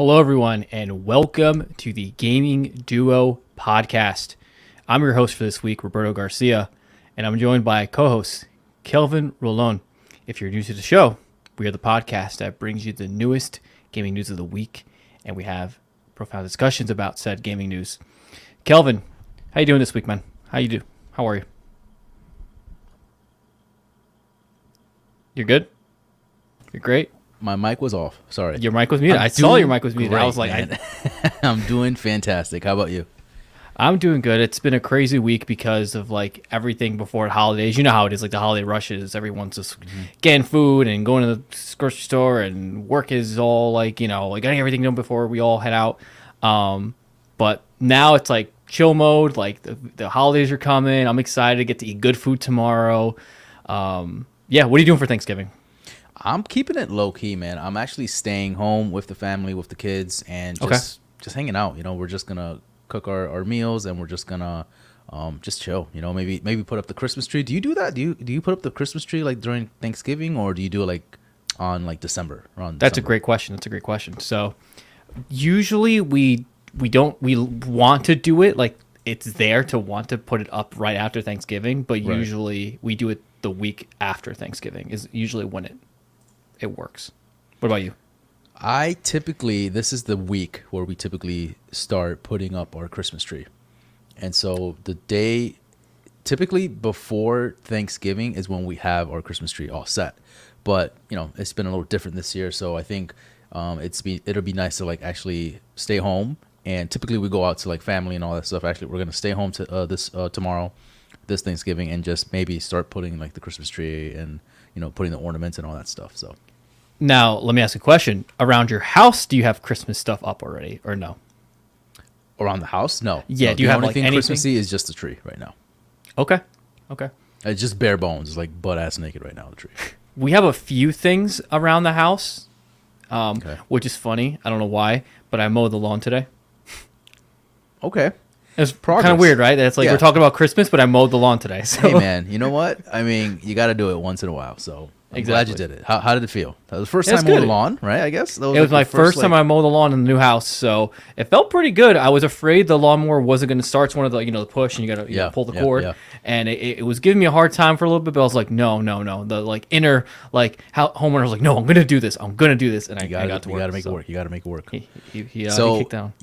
Hello, everyone, and welcome to the Gaming Duo podcast. I'm your host for this week, Roberto Garcia, and I'm joined by co-host Kelvin Rolon. If you're new to the show, we are the podcast that brings you the newest gaming news of the week, and we have profound discussions about said gaming news. Kelvin, how you doing this week, man? How are you? You're good? You're great? My mic was off. Sorry. Your mic was muted. I saw your mic was muted. Great, I was like, I'm doing fantastic. How about you? I'm doing good. It's been a crazy week because of like everything before the holidays. You know how it is, like the holiday rushes. Everyone's just getting food and going to the grocery store, and work is all like, like getting everything done before we all head out. But now it's like chill mode. Like the holidays are coming. I'm excited to get to eat good food tomorrow. Yeah. What are you doing for Thanksgiving? I'm keeping it low key, man. I'm actually staying home with the family, with the kids, and just hanging out. We're just gonna cook our meals, and we're just gonna just chill. Maybe put up the Christmas tree. Do you do that? Do you put up the Christmas tree like during Thanksgiving, or do you do it like on like December? That's a great question. So usually we want to do it like it's there to want to put it up right after Thanksgiving, but usually we do it the week after Thanksgiving is usually when it works. What about you? This is the week where we typically start putting up our Christmas tree. And so the day typically before Thanksgiving is when we have our Christmas tree all set. But, it's been a little different this year. So I think it'll be nice to like actually stay home. And typically we go out to like family and all that stuff. Actually, we're going to stay home to tomorrow, this Thanksgiving, and just maybe start putting like the Christmas tree and, putting the ornaments and all that stuff. So now let me ask a question. Around your house, do you have Christmas stuff up already or no? Around the house? No. Yeah. No, do you have like anything? Christmassy is just the tree right now. Okay. It's just bare bones. It's like butt ass naked right now, the tree. We have a few things around the house, which is funny. I don't know why, but I mowed the lawn today. Okay. It's kind of weird, right? It's like we're talking about Christmas, but I mowed the lawn today. So. Hey, man, you know what? I mean, you got to do it once in a while. So I'm glad you did it. How did it feel? That was the first time mowing the lawn, right? I guess it was my first time I mowed the lawn in the new house, so it felt pretty good. I was afraid the lawnmower wasn't going to start. It's one of the the push, and you got to pull the cord, and it was giving me a hard time for a little bit. But I was like, no. The like inner like how homeowner was like, no, I'm going to do this, and I got to work. You got to make it work. You got to make it work. He kicked down.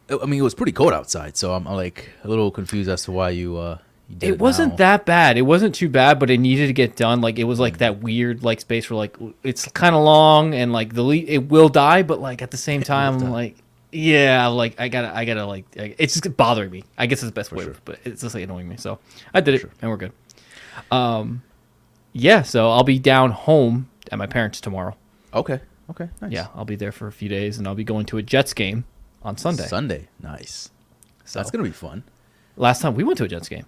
I mean, it was pretty cold outside, so I'm like a little confused as to why you did it. It wasn't that bad. It wasn't too bad, but it needed to get done. Like it was like that weird like space where like it's kind of long and like it will die, but like at the same time, like like I gotta like it's just bothering me. I guess it's the best way, but it's just like annoying me. So I did it, and we're good. So I'll be down home at my parents' tomorrow. Okay, nice. Yeah, I'll be there for a few days, and I'll be going to a Jets game on Sunday. Nice. So that's gonna be fun. Last time we went to a Jets game.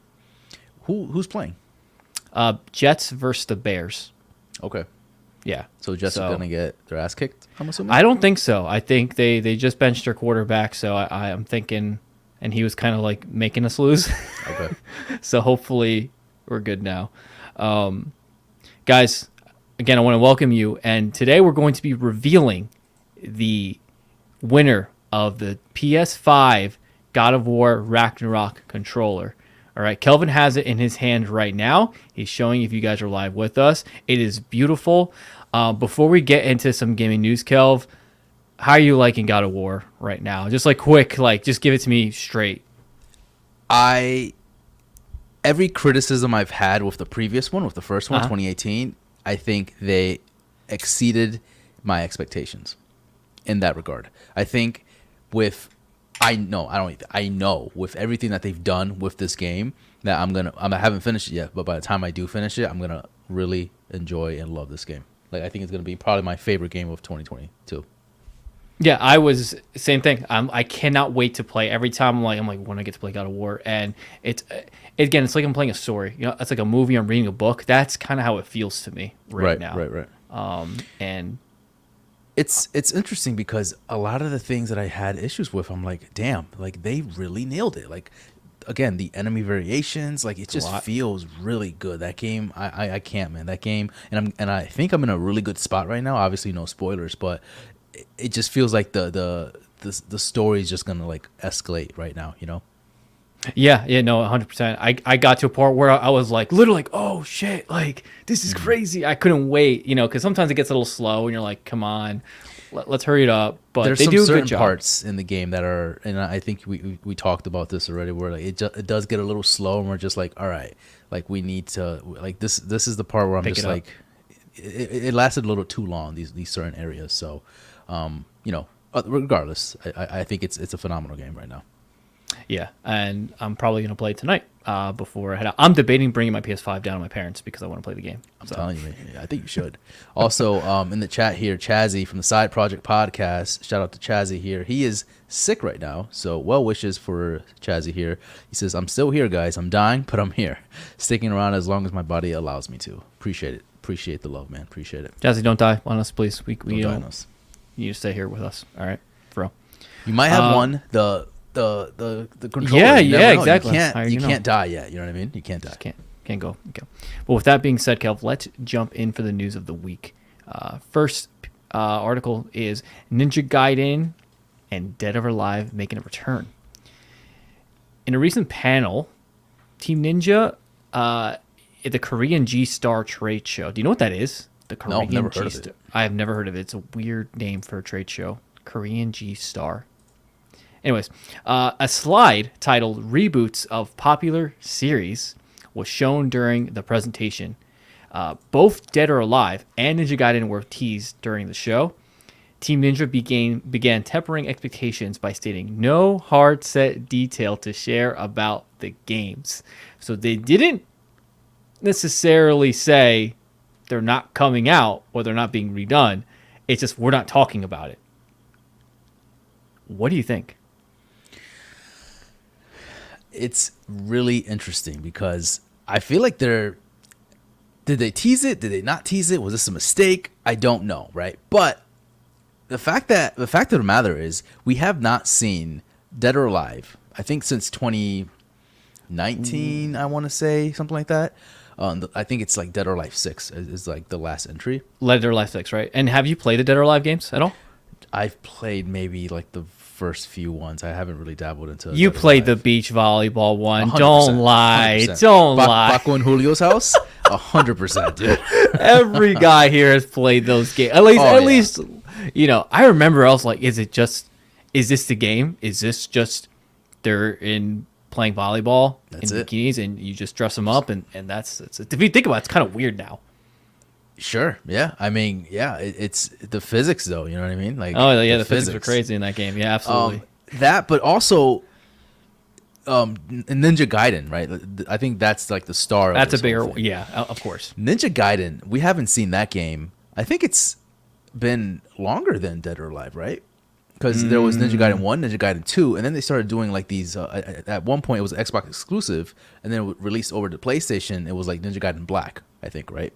Who's playing? Jets versus the Bears. Okay. Yeah. So Jets are gonna get their ass kicked, I'm assuming? I don't think so. I think they just benched their quarterback, so I'm thinking, and he was kind of like making us lose. Okay. So hopefully we're good now. Guys, again, I want to welcome you, and today we're going to be revealing the winner of the PS5 God of War Ragnarok controller. All right, Kelvin has it in his hand right now. He's showing if you guys are live with us. It is beautiful. Before we get into some gaming news, Kelv, how are you liking God of War right now? Just like quick, like just give it to me straight. Every criticism I've had with the previous one, with the first one, 2018, I think they exceeded my expectations in that regard. I think I know with everything that they've done with this game that I haven't finished it yet, but by the time I do finish it, I'm going to really enjoy and love this game. Like, I think it's going to be probably my favorite game of 2022. Yeah, I was same thing. I cannot wait to play. Every time I'm like when I get to play God of War, and it's like I'm playing a story. It's like a movie. I'm reading a book. That's kind of how it feels to me right now. Right. And it's interesting because a lot of the things that I had issues with, I'm like, damn, like they really nailed it. Like, again, the enemy variations, like it just feels really good. That game, I can't, man. That game, and I think I'm in a really good spot right now. Obviously, no spoilers, but it just feels like the story is just gonna like escalate right now, you know? Yeah, no, 100%. I got to a part where I was like, literally like, oh shit, like this is crazy. I couldn't wait, because sometimes it gets a little slow and you're like, come on, let's hurry it up. But There's they some do a certain good job. parts in the game that are, and I think we talked about this already, where like it does get a little slow, and we're just like, all right, like we need to like this is the part where I'm Pick just it up. like, it lasted a little too long, these certain areas. So, regardless, I think it's a phenomenal game right now. Yeah, and I'm probably gonna play it tonight before I head out. I'm debating bringing my PS5 down to my parents because I want to play the game. I'm telling you, man, I think you should. Also, in the chat here, Chazzy from the Side Project Podcast. Shout out to Chazzy here. He is sick right now, so well wishes for Chazzy here. He says, "I'm still here, guys. I'm dying, but I'm here, sticking around as long as my body allows me to. Appreciate it. Appreciate the love, man. Appreciate it. Jazzy, don't die on us, please. We Don't die on us. You need to stay here with us. All right, bro. You might have won the controller. Yeah, You never know. exactly. You can't die yet. You know what I mean? You can't die. Just can't go. Okay. Well, with that being said, Kelv, let's jump in for the news of the week. First article is Ninja Gaiden and Dead or Alive making a return. In a recent panel, Team Ninja at the Korean G-Star trade show. Do you know what that is? The Korean No, I've never heard of G-Star. it. I have never heard of it. It's a weird name for a trade show. Korean G-Star. Anyways, a slide titled Reboots of Popular Series was shown during the presentation. Both Dead or Alive and Ninja Gaiden were teased during the show. Team Ninja began tempering expectations by stating no hard set detail to share about the games. So they didn't necessarily say they're not coming out or they're not being redone. It's just we're not talking about it. What do you think? It's really interesting because I feel like did they tease it? Did they not tease it? Was this a mistake? I don't know, right? But the fact of the matter is we have not seen Dead or Alive, I think since 2019, I want to say, something like that. I think it's like Dead or Alive 6 is like the last entry. Dead or Alive 6, right? And have you played the Dead or Alive games at all? I've played maybe like the first few ones. I haven't really dabbled into. You Dead or played the Alive. beach volleyball one. 100%, Don't lie. 100%. Don't lie. Baco and Julio's house, 100%, dude. Every guy here has played those games. At least, I remember I was like, is this the game? Is this just they're in playing volleyball That's in it. bikinis and you just dress them up and that's it. If you think about it, it's kind of weird now. Sure. Yeah. I mean, yeah. It's the physics, though. You know what I mean? Like, Oh yeah, the physics are crazy in that game. Yeah, absolutely. That, but also, Ninja Gaiden, right? I think that's like the star. Of That's a this whole bigger thing. yeah, of course. Ninja Gaiden. We haven't seen that game. I think it's been longer than Dead or Alive, right? Because there was Ninja Gaiden 1, Ninja Gaiden 2, and then they started doing like these. At one point, it was an Xbox exclusive, and then it was released over to PlayStation. It was like Ninja Gaiden Black, I think, right?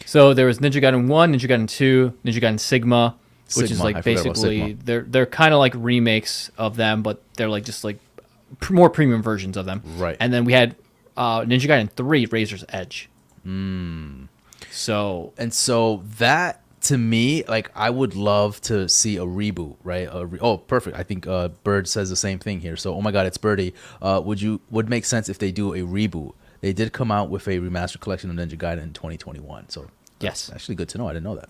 So there was Ninja Gaiden 1, Ninja Gaiden 2, Ninja Gaiden Sigma, which is Sigma, I like forgot about basically Sigma. they're kind of like remakes of them, but they're like just like more premium versions of them. Right. And then we had Ninja Gaiden 3, Razor's Edge. So So that, to me, like, I would love to see a reboot, right? Oh, perfect. I think Bird says the same thing here. So, oh my God, it's Birdie. Would make sense if they do a reboot. They did come out with a remastered collection of Ninja Gaiden in 2021. So that's Yes. actually good to know. I didn't know that.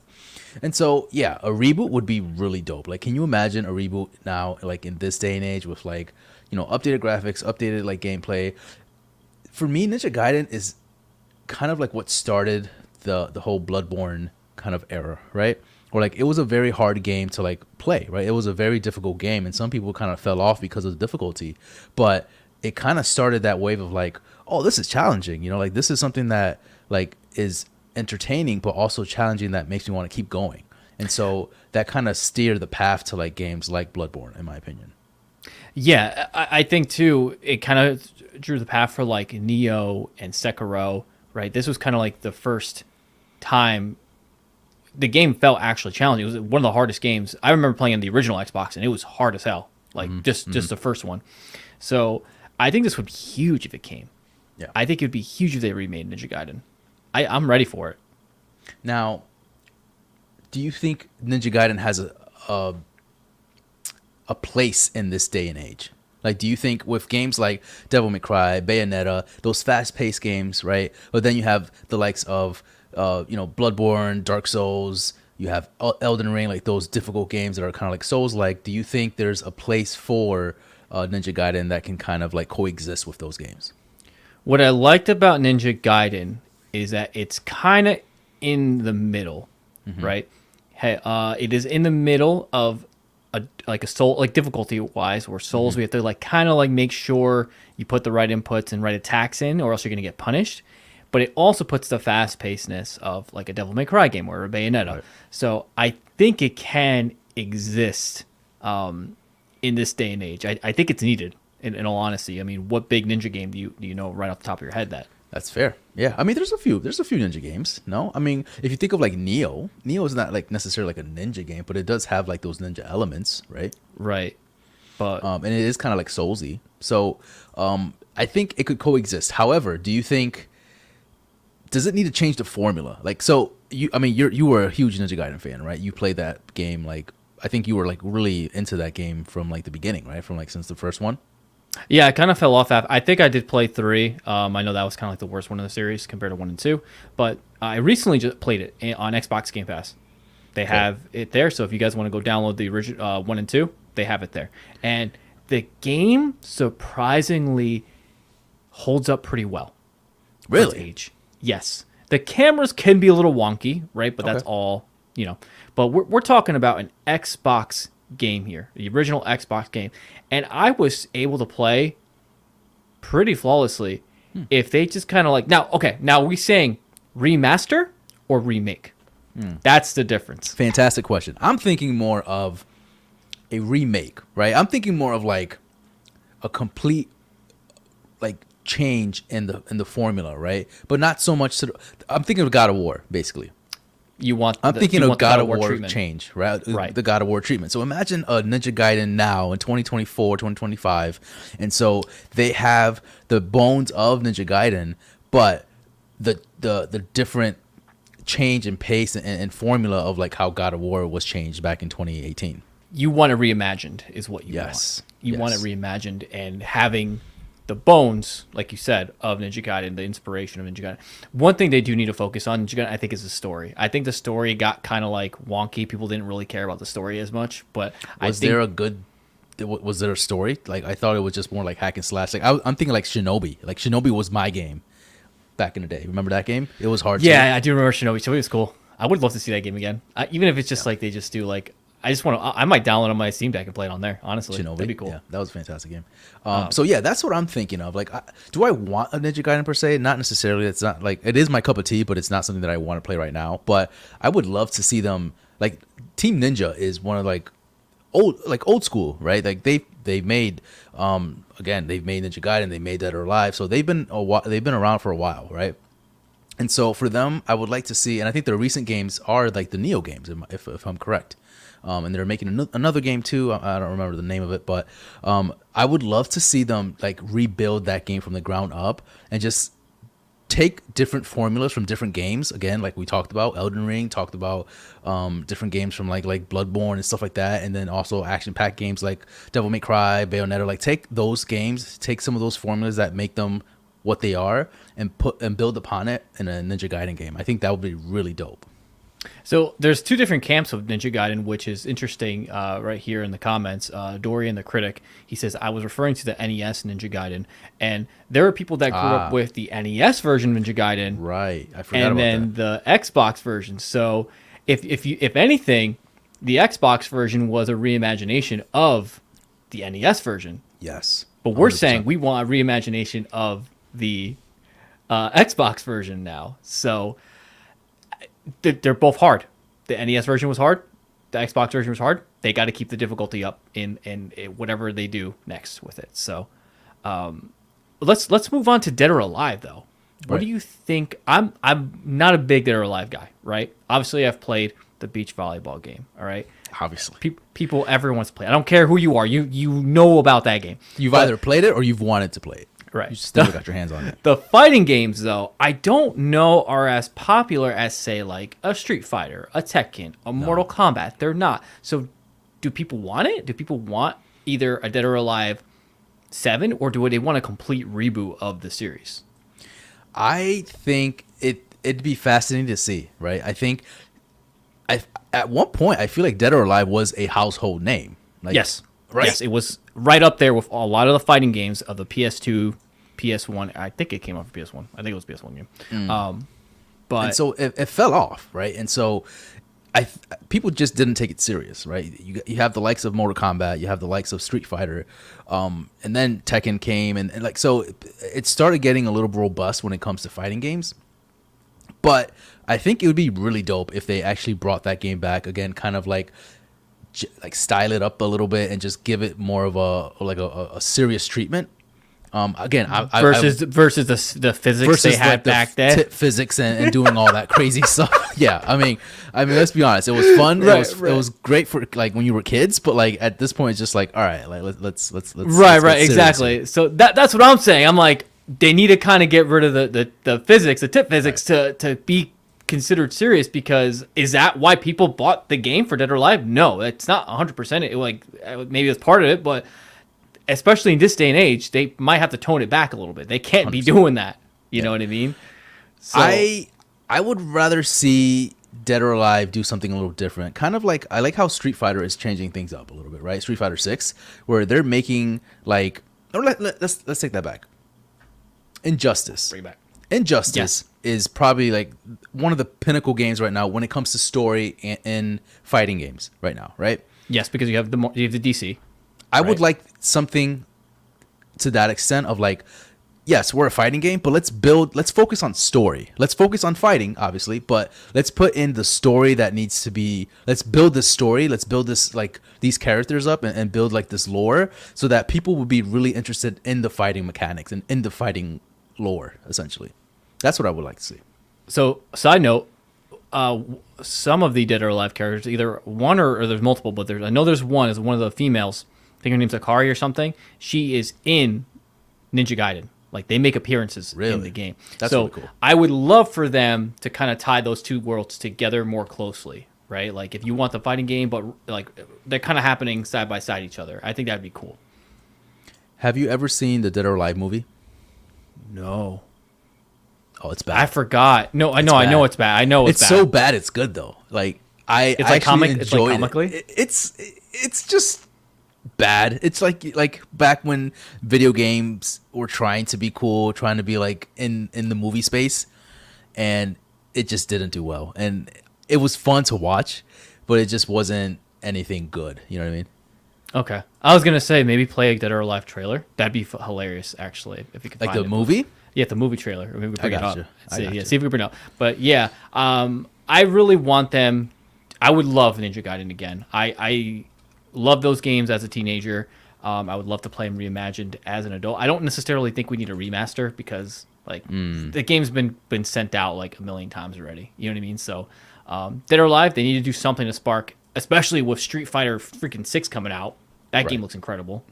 And so, yeah, a reboot would be really dope. Like, can you imagine a reboot now, like in this day and age with like, updated graphics, updated like gameplay? For me, Ninja Gaiden is kind of like what started the whole Bloodborne kind of era, right? Or like it was a very hard game to like play, right? It was a very difficult game, and some people kind of fell off because of the difficulty. But it kind of started that wave of like, oh, this is challenging, like this is something that like is entertaining but also challenging, that makes me want to keep going. And so that kind of steered the path to like games like Bloodborne, in my opinion. Yeah, I think too, it kind of drew the path for like Neo and Sekiro, right? This was kind of like the first time the game felt actually challenging. It was one of the hardest games. I remember playing on the original Xbox, and it was hard as hell, like just the first one. So I think this would be huge if it came. Yeah. I think it would be huge if they remade Ninja Gaiden. I'm ready for it. Now, do you think Ninja Gaiden has a place in this day and age? Like, do you think with games like Devil May Cry, Bayonetta, those fast-paced games, right? But then you have the likes of, Bloodborne, Dark Souls. You have Elden Ring, like those difficult games that are kind of like Souls-like. Do you think there's a place for Ninja Gaiden that can kind of like coexist with those games? What I liked about Ninja Gaiden is that it's kind of in the middle, right? It is in the middle of a soul, like difficulty wise, where Souls we have to like kind of like make sure you put the right inputs and right attacks in, or else you're gonna get punished. But it also puts the fast pacedness of like a Devil May Cry game or a Bayonetta. Right. So I think it can exist in this day and age. I think it's needed. In all honesty, I mean, what big ninja game do you know right off the top of your head that? That's fair. Yeah, I mean, there's a few ninja games. No, I mean, if you think of like Neo is not like necessarily like a ninja game, but it does have like those ninja elements, right? Right. But and it is kind of like Soulsy. So I think it could coexist. However, do you think does it need to change the formula? Like, so you were a huge Ninja Gaiden fan, right? You played that game like I think you were like really into that game from like the beginning, right? From like since the first one. Yeah, I kind of fell off. I think I did play 3. I know that was kind of like the worst one in the series compared to 1 and 2. But I recently just played it on Xbox Game Pass. They have it there. So if you guys want to go download the original 1 and 2, they have it there. And the game surprisingly holds up pretty well. Really? For its age. Yes. The cameras can be a little wonky, right? But that's all, But we're talking about an Xbox game here, the original Xbox game, and I was able to play pretty flawlessly if they just kind of like now we saying remaster or remake. That's the difference. Fantastic question. I'm thinking more of a remake, right? I'm thinking more of like a complete like change in the formula, right? But not so much I'm thinking of God of War basically. I'm thinking of God of War change, right? Right. The God of War treatment. So imagine a Ninja Gaiden now in 2024, 2025. And so they have the bones of Ninja Gaiden, but the different change and pace and formula of like how God of War was changed back in 2018. You want it reimagined is what you want. You want it reimagined and having the bones, like you said, of Ninja Gaiden, the inspiration of Ninja Gaiden. One thing they do need to focus on, Ninja Gaiden, I think, is the story. I think the story got kind of like wonky. People didn't really care about the story as much. But was there a story? Like I thought it was just more like hack and slash. Like I'm thinking like Shinobi. Like Shinobi was my game back in the day. Remember that game? It was hard. Yeah, I do remember Shinobi. Shinobi was cool. I would love to see that game again. Even if it's just like they just do like. I might download it on my Steam Deck and play it on there, honestly. Shinobi. That'd be cool. Yeah, that was a fantastic game. So yeah, that's what I'm thinking of. Like, do I want a Ninja Gaiden per se? Not necessarily. It's not like, it is my cup of tea, but it's not something that I want to play right now. But I would love to see them, like, Team Ninja is one of like old school, right? Like they've made, again, they've made Ninja Gaiden, they made Dead or Alive. So they've been around for a while, right? And so for them, I would like to see, and I think their recent games are like the Neo games, if I'm correct. And they're making another game too. I don't remember the name of it, but I would love to see them like rebuild that game from the ground up and just take different formulas from different games. Again, like we talked about, Elden Ring, talked about different games from like Bloodborne and stuff like that, and then also action-packed games like Devil May Cry, Bayonetta. Like take those games, take some of those formulas that make them what they are, and build upon it in a Ninja Gaiden game. I think that would be really dope. So there's 2 different camps of Ninja Gaiden, which is interesting right here in the comments. Dorian the Critic, he says, I was referring to the NES Ninja Gaiden. And there are people that grew up with the NES version of Ninja Gaiden. Right. I forgot about that. And then the Xbox version. So if anything, the Xbox version was a reimagination of the NES version. Yes. But we're 100%. Saying we want a reimagination of the Xbox version now. So they're both hard. The NES version was hard. The Xbox version was hard. They got to keep the difficulty up in whatever they do next with it. So let's move on to Dead or Alive though. What do you think? I'm not a big Dead or Alive guy, right? Obviously, I've played the beach volleyball game. All right. Obviously, everyone's played. I don't care who you are. You know about that game. You've either played it or you've wanted to play it. Right. You just never got your hands on it. The fighting games, though, I don't know are as popular as, say, like a Street Fighter, a Tekken, a Mortal Kombat. They're not. So do people want it? Do people want either a Dead or Alive 7, or do they want a complete reboot of the series? I think it'd be fascinating to see, right? I think at one point I feel like Dead or Alive was a household name. Like, Yes. right? Yes, it was right up there with a lot of the fighting games of the PS2, PS1. I think it came out for PS1. I think it was a PS1 game. But And so it fell off, right? And so people just didn't take it serious, right? You have the likes of Mortal Kombat, you have the likes of Street Fighter, and then Tekken came, and like so it started getting a little robust when it comes to fighting games. But I think it would be really dope if they actually brought that game back again, kind of like style it up a little bit and just give it more of a serious treatment. Again, versus the physics they had back then. Physics and doing all that crazy stuff. Yeah, I mean, let's be honest. It was fun. Right, it was great for like when you were kids, but like at this point, it's just like, all right, like let's right, exactly. So that's what I'm saying. I'm like, they need to kind of get rid of the physics, the tip physics, to be considered serious, because is that why people bought the game for Dead or Alive? No, it's not 100%. Like maybe it's part of it, but especially in this day and age, they might have to tone it back a little bit. They can't 100%. Be doing that. You know what I mean? So, I would rather see Dead or Alive do something a little different. Kind of like, I like how Street Fighter is changing things up a little bit, right? Street Fighter 6, where they're making like, or let's take that back. Injustice. Bring it back. Injustice is probably like one of the pinnacle games right now when it comes to story in fighting games right now, right? Yes, because you have the DC. I would like something to that extent of like, yes, we're a fighting game, but let's focus on story. Let's focus on fighting, obviously, but let's put in the story that needs to be, let's build this story. Let's build this, like these characters up and build like this lore so that people would be really interested in the fighting mechanics and in the fighting lore, essentially. That's what I would like to see. So, side note, some of the Dead or Alive characters, either one or there's multiple, but I know there's one, is one of the females. I think her name's Akari or something. She is in Ninja Gaiden. Like, they make appearances in the game. That's really cool. I would love for them to kind of tie those two worlds together more closely, right? Like, if you want the fighting game, but like they're kind of happening side by side each other, I think that'd be cool. Have you ever seen the Dead or Alive movie? No. Oh, it's bad. I forgot. No, I know it's bad. I know it's bad. So bad it's good though. Like I actually enjoyed it. It's just bad. It's like back when video games were trying to be cool, trying to be like in the movie space, and it just didn't do well. And it was fun to watch, but it just wasn't anything good. You know what I mean? Okay. I was gonna say maybe play a Dead or Alive trailer. That'd be hilarious, actually, if you could like find the movie. Yeah, the movie trailer. Maybe we bring it up. See if we can bring it up. But yeah, I really want them. I would love Ninja Gaiden again. I love those games as a teenager. I would love to play them reimagined as an adult. I don't necessarily think we need a remaster because like the game's been sent out like a million times already. You know what I mean? So Dead or Alive, they need to do something to spark, especially with Street Fighter freaking 6 coming out. That game looks incredible.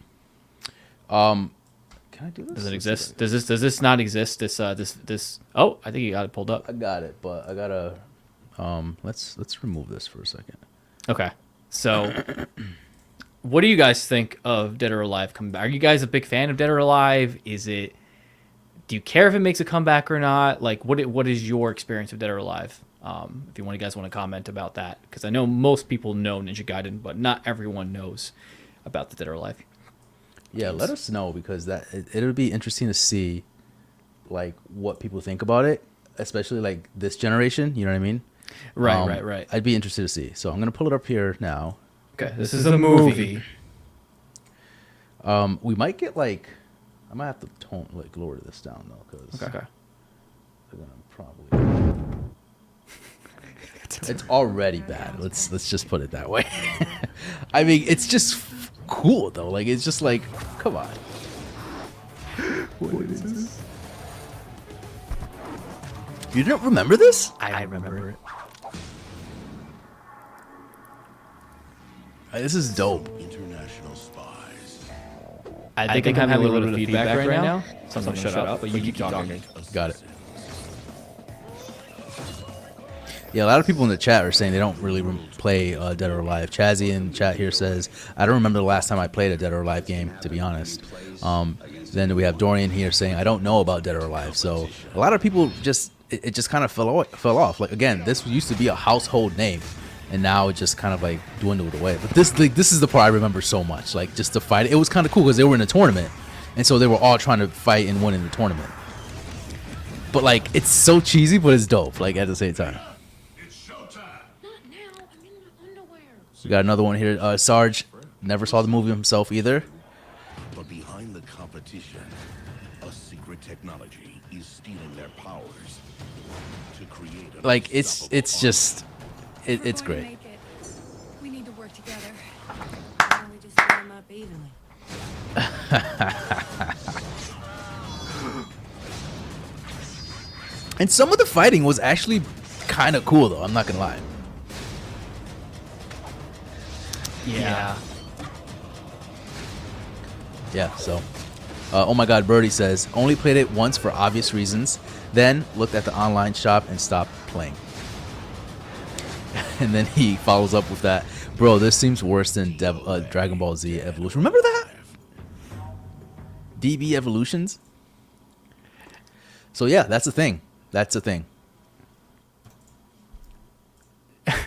Can I do this? Does it exist? Does this not exist? This Oh, I think you got it pulled up. I got it, but I gotta let's remove this for a second. Okay. So what do you guys think of Dead or Alive coming back? Are you guys a big fan of Dead or Alive? Do you care if it makes a comeback or not? Like what is your experience of Dead or Alive? If you guys want to comment about that, because I know most people know Ninja Gaiden, but not everyone knows about the Dead or Alive. Yeah, let us know, because it'll be interesting to see like what people think about it, especially like this generation. You know what I mean? Right. I'd be interested to see. So I'm gonna pull it up here now. Okay, this is a movie. We might get like, I might have to lower this down though, because okay. They're gonna probably. It's already bad. Let's just put it that way. I mean, it's just cool though. Like, it's just like, come on. What is this? You don't remember this? I remember it. This is dope. International spies. I think I'm having a little bit of feedback right now. Someone shut up, but you keep talking. Got it. Yeah, a lot of people in the chat are saying they don't really play Dead or Alive. Chazzy in chat here says, I don't remember the last time I played a Dead or Alive game, to be honest. Then we have Dorian here saying, I don't know about Dead or Alive. So a lot of people just, it just kind of fell off. Like, again, this used to be a household name, and now it just kind of like dwindled away. But this is the part I remember so much. Like, just the fight. It was kind of cool because they were in a tournament, and so they were all trying to fight and win in the tournament. But like, it's so cheesy, but it's dope. Like at the same time. We got another one here. Sarge never saw the movie himself either. But behind the competition, a secret technology is stealing their powers to create an Like it's unstoppable just We're it's going to great. make it. We need to work together. Why don't we just split them up evenly? And some of the fighting was actually kind of cool though. I'm not gonna lie. Yeah. Yeah. So, oh my God, Birdie says only played it once for obvious reasons. Then looked at the online shop and stopped playing. And then he follows up with that, bro. This seems worse than Dragon Ball Z Evolution. Remember that? DB Evolutions. So yeah, that's the thing. That's the thing.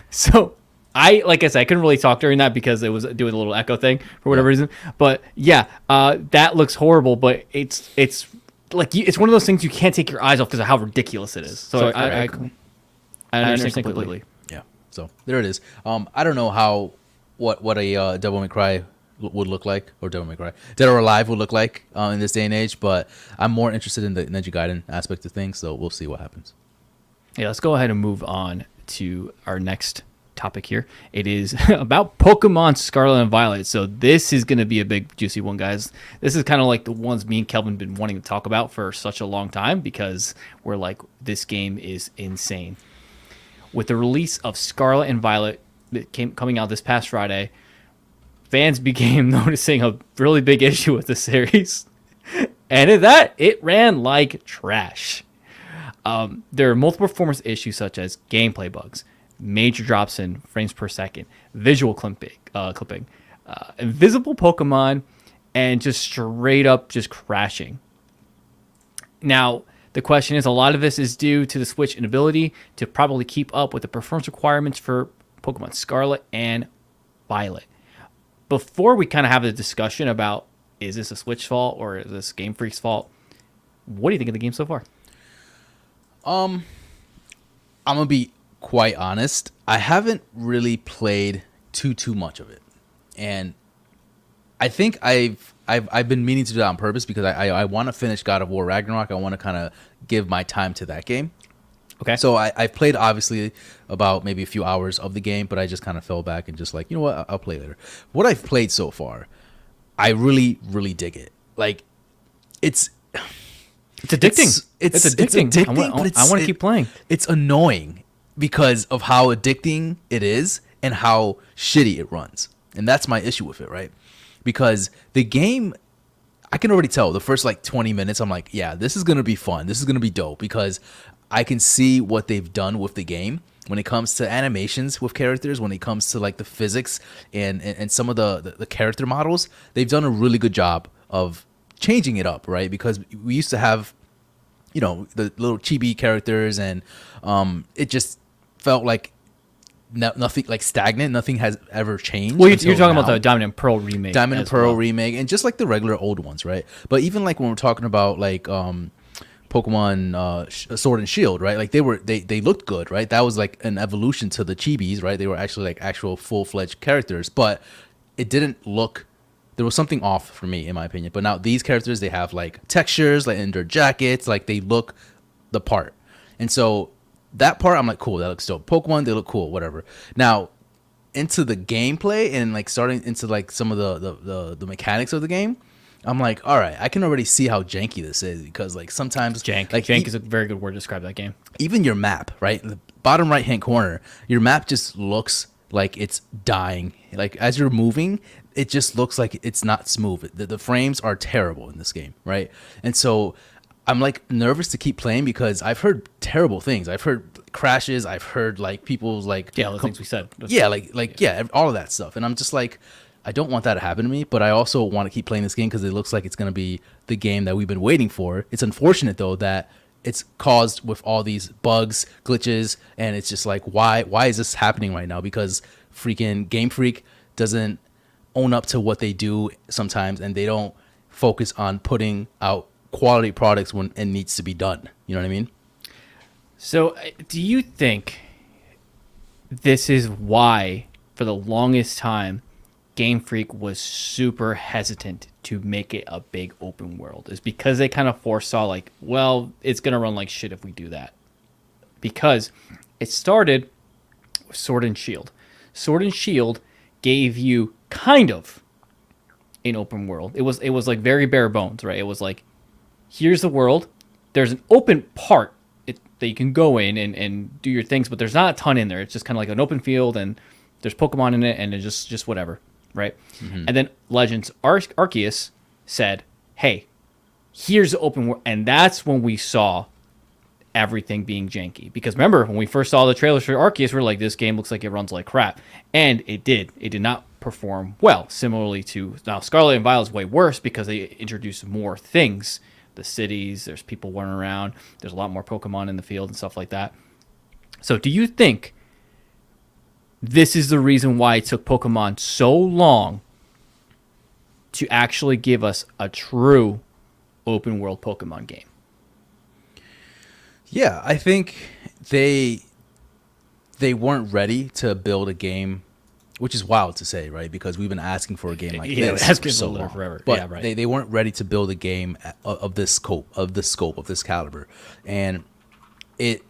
So like I said, I couldn't really talk during that because it was doing a little echo thing for whatever reason. But yeah, that looks horrible. But it's like it's one of those things you can't take your eyes off because of how ridiculous it is. So I understand completely. Yeah. So there it is. I don't know what a Devil May Cry would look like, or Devil May Cry, Dead or Alive would look like in this day and age. But I'm more interested in the Ninja Gaiden aspect of things. So we'll see what happens. Yeah, let's go ahead and move on to our next topic here. It is about Pokemon Scarlet and Violet. So this is going to be a big juicy one, guys. This is kind of like the ones me and Kelvin been wanting to talk about for such a long time because we're like, this game is insane. With the release of Scarlet and Violet that coming out this past Friday, fans began noticing a really big issue with the series. And in that, it ran like trash. There are multiple performance issues such as gameplay bugs, major drops in frames per second, visual clipping, invisible Pokemon, and just straight up just crashing. Now, the question is, a lot of this is due to the Switch inability to probably keep up with the performance requirements for Pokemon Scarlet and Violet. Before we kind of have a discussion about, is this a Switch fault or is this Game Freak's fault? What do you think of the game so far? I'm gonna be quite honest. I haven't really played too much of it, and I think I've been meaning to do that on purpose because I want to finish God of War Ragnarok. I want to kind of give my time to that game. Okay. So I've played obviously about maybe a few hours of the game, but I just kind of fell back and just like, you know what, I'll play later. What I've played so far, I really dig it. Like, it's addicting. It's addicting. addicting. I want to keep playing. It's annoying because of how addicting it is and how shitty it runs. And that's my issue with it, right? Because the game, I can already tell the first like 20 minutes, I'm like, yeah, this is going to be fun. This is going to be dope because I can see what they've done with the game when it comes to animations with characters, when it comes to like the physics and some of the character models. They've done a really good job of changing it up, right? Because we used to have, you know, the little chibi characters and it just felt like nothing, like stagnant. Nothing has ever changed. Well, you're talking now. about the Diamond and Pearl remake. Diamond and Pearl remake, and just like the regular old ones, right? But even like when we're talking about like Pokemon Sword and Shield, right? Like they looked good, right? That was like an evolution to the chibis, right? They were actually like actual full-fledged characters, but it didn't look. There was something off for me, in my opinion. But now these characters, they have like textures, like in their jackets, like they look the part, and so that part, I'm like, cool, that looks dope. Pokemon, they look cool, whatever. Now, into the gameplay and like starting into like some of the mechanics of the game, I'm like, all right, I can already see how janky this is because like sometimes Jank. like Jank is a very good word to describe that game. even your map, right? The bottom right hand corner, your map just looks like it's dying. Like as you're moving, it just looks like it's not smooth. The frames are terrible in this game, right? And so I'm like nervous to keep playing because I've heard terrible things. I've heard crashes. I've heard like people's like Yeah, all the things we said. all of that stuff. And I'm just like, I don't want that to happen to me, but I also want to keep playing this game because it looks like it's going to be the game that we've been waiting for. It's unfortunate though that it's caused with all these bugs, glitches, and it's just like, why is this happening right now? Because freaking Game Freak doesn't own up to what they do sometimes, and they don't focus on putting out quality products when it needs to be done. You know what I mean? So, do you think this is why, for the longest time, Game Freak was super hesitant to make it a big open world? Is because they kind of foresaw, like, well, it's going to run like shit if we do that. Because it started with Sword and Shield. Sword and Shield gave you kind of an open world. It was like very bare bones, right? It was like, here's the world. There's an open part that you can go in and do your things, but there's not a ton in there. It's just kind of like an open field, and there's Pokemon in it, and it's just whatever, right? Mm-hmm. And then Legends Arceus said, hey, here's the open world. And that's when we saw everything being janky. Because remember, when we first saw the trailers for Arceus, we were like, this game looks like it runs like crap. And it did. It did not perform well. Similarly to, now Scarlet and Violet is way worse because they introduced more things. The cities, there's people running around, there's a lot more Pokemon in the field and stuff like that. So do you think this is the reason why it took Pokemon so long to actually give us a true open world Pokemon game? Yeah, I think they weren't ready to build a game, which is wild to say, right? Because we've been asking for a game like this for so long, forever. But yeah, right. they weren't ready to build a game of this scope, of this caliber, and it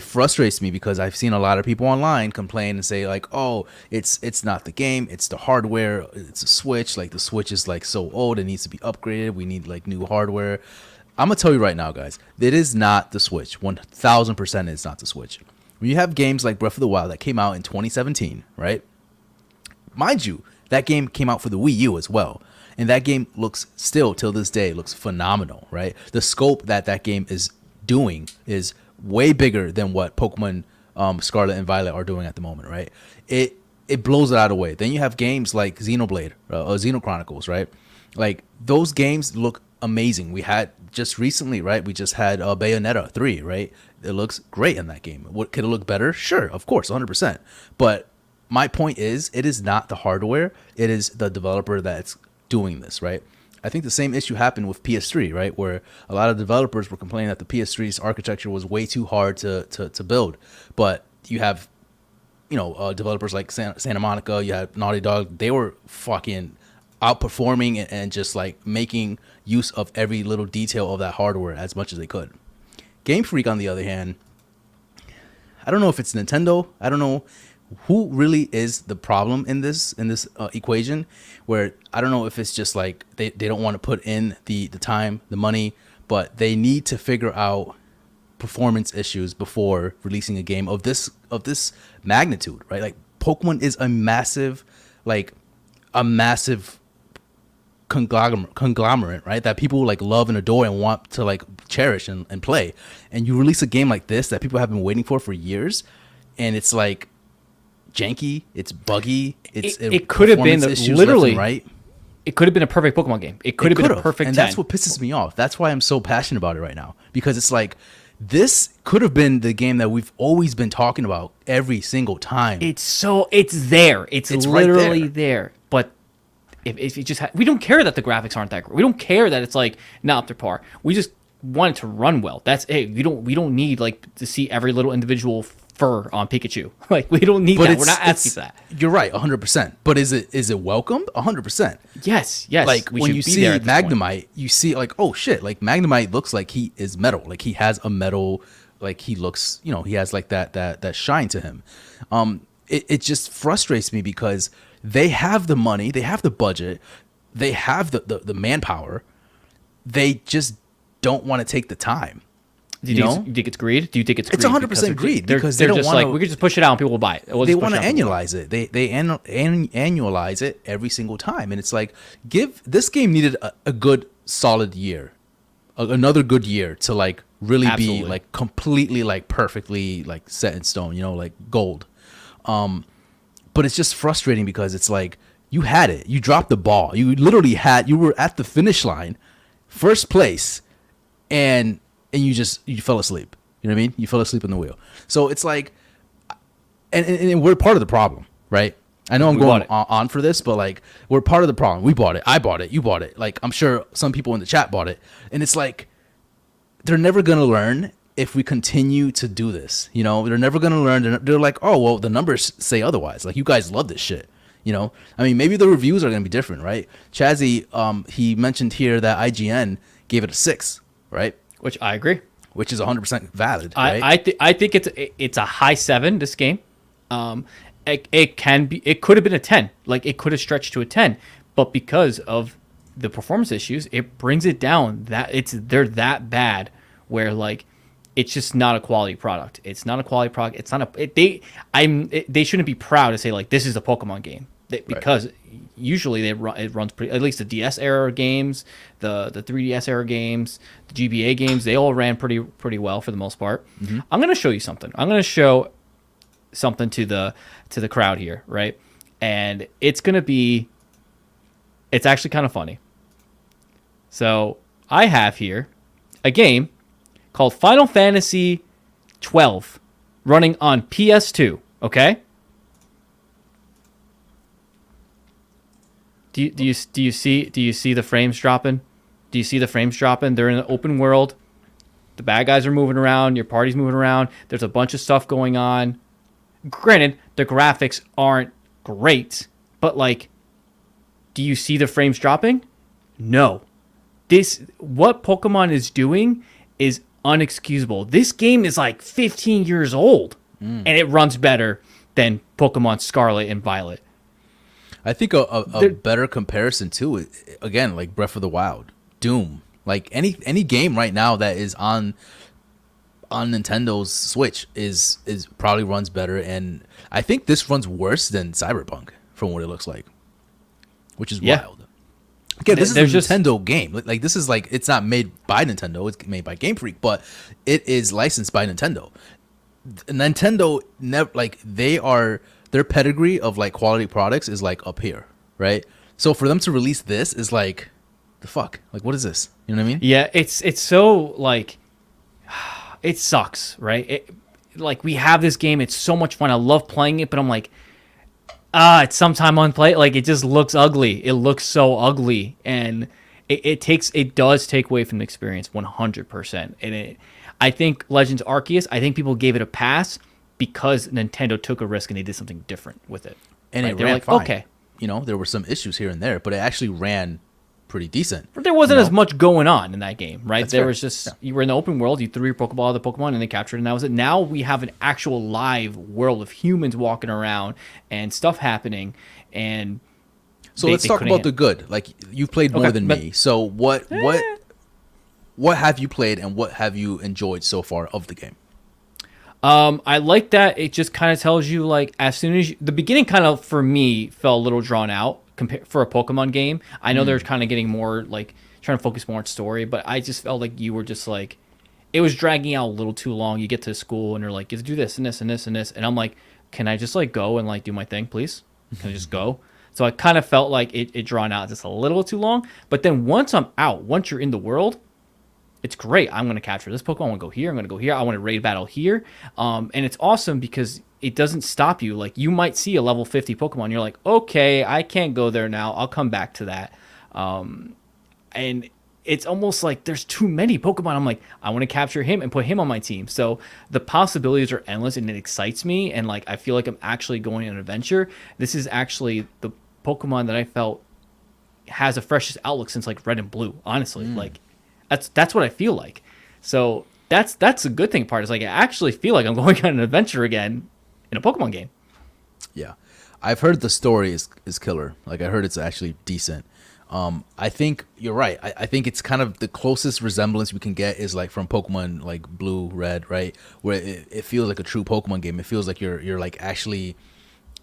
frustrates me because I've seen a lot of people online complain and say like, oh, it's not the game, it's the hardware, it's a Switch. Like the Switch is like so old, it needs to be upgraded. We need like new hardware. I'm gonna tell you right now, guys, it is not the Switch. 1000% it's not the Switch. When you have games like Breath of the Wild that came out in 2017, right? Mind you, that game came out for the Wii U as well. And that game looks still, till this day, looks phenomenal, right? The scope that game is doing is way bigger than what Pokemon Scarlet and Violet are doing at the moment, right? It blows it out of the way. Then you have games like Xenoblade or Xeno Chronicles, right? Like, those games look amazing. We had just recently, right? We just had Bayonetta 3, right? It looks great in that game. Could it look better? Sure, of course, 100%. But my point is, it is not the hardware. It is the developer that's doing this, right? I think the same issue happened with PS3, right? Where a lot of developers were complaining that the PS3's architecture was way too hard to build. But you have, developers like Santa Monica, you have Naughty Dog. They were fucking outperforming and just like making use of every little detail of that hardware as much as they could. Game Freak, on the other hand, I don't know if it's Nintendo. I don't know who really is the problem in this equation, where I don't know if it's just like they don't want to put in the time, the money, but they need to figure out performance issues before releasing a game of this magnitude, right? Like, Pokemon is a massive conglomerate, right? That people like love and adore and want to like cherish and play. And you release a game like this that people have been waiting for years, and it's like janky, it's buggy, it could have been literally right. It could have been a perfect Pokemon game. It could have been a perfect 10. And that's what pisses me off. That's why I'm so passionate about it right now, because it's like, this could have been the game that we've always been talking about every single time. It's there. It's literally right there. But if you just we don't care that the graphics aren't that great. We don't care that it's like not up to par. We just want it to run well. That's it. We don't need like to see every little individual fur on Pikachu. Like, we don't need that. We're not asking for that. You're right, 100%. But is it welcomed? 100%. Yes. Like, when you see Magnemite, you see like, oh shit, like Magnemite looks like he is metal. Like, he has a metal, like he looks, he has like that shine to him. It just frustrates me because they have the money, they have the budget, they have the manpower. They just don't want to take the time. Do you think it's greed? Do you think it's greed? It's 100% greed, because they're they don't just want like, we could just push it out and people will buy it. They want to annualize it. They annualize it every single time, and it's like, this game needed a good solid year, another good year to like really Absolutely. be like completely like perfectly like set in stone, you know, like gold. But it's just frustrating because it's like you had it, you dropped the ball, you were at the finish line, first place, and you fell asleep. You know what I mean? You fell asleep in the wheel. So it's like, and we're part of the problem, right? I know I'm going on for this, but like we're part of the problem. We bought it, I bought it, you bought it. Like I'm sure some people in the chat bought it, and it's like they're never gonna learn if we continue to do this. You know, they're never gonna learn. They're like, oh well, the numbers say otherwise. Like you guys love this shit. You know, I mean, maybe the reviews are gonna be different, right? Chazzy, he mentioned here that IGN gave it a 6, right? Which I agree. Which is 100% valid. Right? I think it's a high 7. This game, it could have been a 10. Like it could have stretched to a 10, but because of the performance issues, it brings it down. They're that bad where like it's just not a quality product. It's not a quality product. It's not they shouldn't be proud to say like this is a Pokemon game because usually it runs pretty. At least the DS era games, the 3DS era games, the GBA games, they all ran pretty well for the most part. Mm-hmm. I'm gonna show you something. I'm gonna show something to the crowd here, right? And it's actually kind of funny. So I have here a game called Final Fantasy 12 running on PS2. Okay. Do you see the frames dropping? Do you see the frames dropping? They're in an open world. The bad guys are moving around. Your party's moving around. There's a bunch of stuff going on. Granted, the graphics aren't great, but like, do you see the frames dropping? No. What Pokemon is doing is unexcusable. This game is like 15 years old, and it runs better than Pokemon Scarlet and Violet. I think a better comparison too, again, like Breath of the Wild, Doom, like any game right now that is on Nintendo's Switch is probably runs better, and I think this runs worse than Cyberpunk from what it looks like, which is wild. Again, this is a Nintendo game. Like this is like it's not made by Nintendo; it's made by Game Freak, but it is licensed by Nintendo. Nintendo never like their pedigree of like quality products is like up here, right? So for them to release this is like the fuck. Like what is this? You know what I mean? Yeah, it's so like it sucks, right? Like we have this game, it's so much fun. I love playing it, but I'm like, it's sometime on play. Like it just looks ugly. It looks so ugly, and it does take away from the experience 100%. And I think Legends Arceus, I think people gave it a pass because Nintendo took a risk and they did something different with it. And it ran fine. Okay, you know there were some issues here and there, but it actually ran pretty decent. But there wasn't as much going on in that game, right? That's there fair. was just you were in the open world, you threw your Pokeball at the Pokemon and they captured it, and that was it. Now we have an actual live world of humans walking around and stuff happening, and so let's talk about the good. Like you've played more than me. So what have you played and what have you enjoyed so far of the game? I like that it just kind of tells you like as soon as the beginning kind of for me felt a little drawn out for a Pokemon game. I know they're kind of getting more like trying to focus more on story, but I just felt like you were just like it was dragging out a little too long. You get to school and you're like, you do this and this and this and this, and I'm like, can I just like go and like do my thing, please? Can I just go? So I kind of felt like it drawn out just a little too long. But then once I'm out, once you're in the world, it's great. I'm going to capture this Pokemon. I want to go here. I'm going to go here. I want to raid battle here. And it's awesome because it doesn't stop you. Like you might see a level 50 Pokemon. You're like, okay, I can't go there now. I'll come back to that. And it's almost like there's too many Pokemon. I'm like, I want to capture him and put him on my team. So the possibilities are endless and it excites me. And like, I feel like I'm actually going on an adventure. This is actually the Pokemon that I felt has the freshest outlook since like Red and Blue, honestly. Like that's what I feel like. So that's a good thing part is like I actually feel like I'm going on an adventure again in a Pokemon game. Yeah. I've heard the story is killer. Like I heard it's actually decent. I think you're right. I think it's kind of the closest resemblance we can get is like from Pokemon like Blue, Red, right? Where it feels like a true Pokemon game. It feels like you're like actually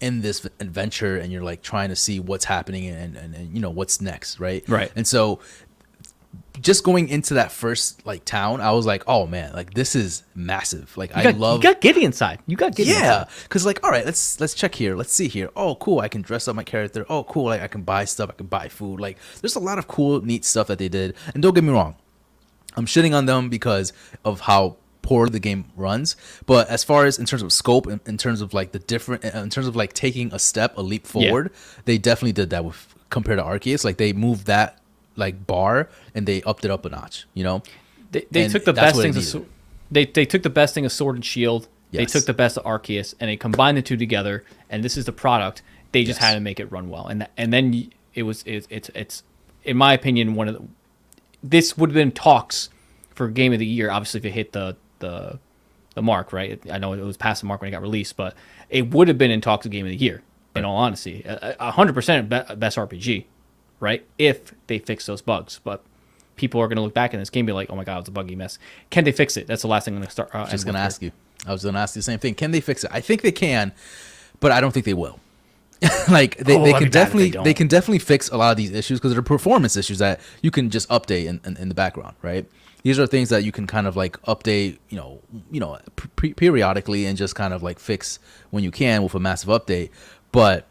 in this adventure and you're like trying to see what's happening and you know what's next, right? Right. And so just going into that first like town, I was like, oh man, like this is massive. Like You got Giddy inside. You got Giddy inside. because like all right, let's check here. Let's see here. Oh, cool. I can dress up my character. Oh, cool. Like I can buy stuff. I can buy food. Like there's a lot of cool, neat stuff that they did. And don't get me wrong, I'm shitting on them because of how poor the game runs. But as far as in terms of scope, in terms of like in terms of like taking a leap forward, they definitely did that with compared to Arceus. Like they moved that like bar and they upped it up a notch. You know, they took the best things. They took the best thing of Sword and Shield. Yes. They took the best of Arceus and they combined the two together. And this is the product. They just had to make it run well. And then it's in my opinion this would have been talks for Game of the Year. Obviously, if it hit the mark, right? I know it was past the mark when it got released, but it would have been in talks of Game of the Year. In all honesty, 100% best RPG, right? If they fix those bugs, but people are going to look back in this game and be like, "Oh my god, it's a buggy mess." Can they fix it? That's the last thing I'm going to start. I was going to ask you. I was going to ask you the same thing. Can they fix it? I think they can, but I don't think they will. Like they can definitely fix a lot of these issues because they're performance issues that you can just update in the background, right? These are things that you can kind of like update, periodically and just kind of like fix when you can with a massive update. But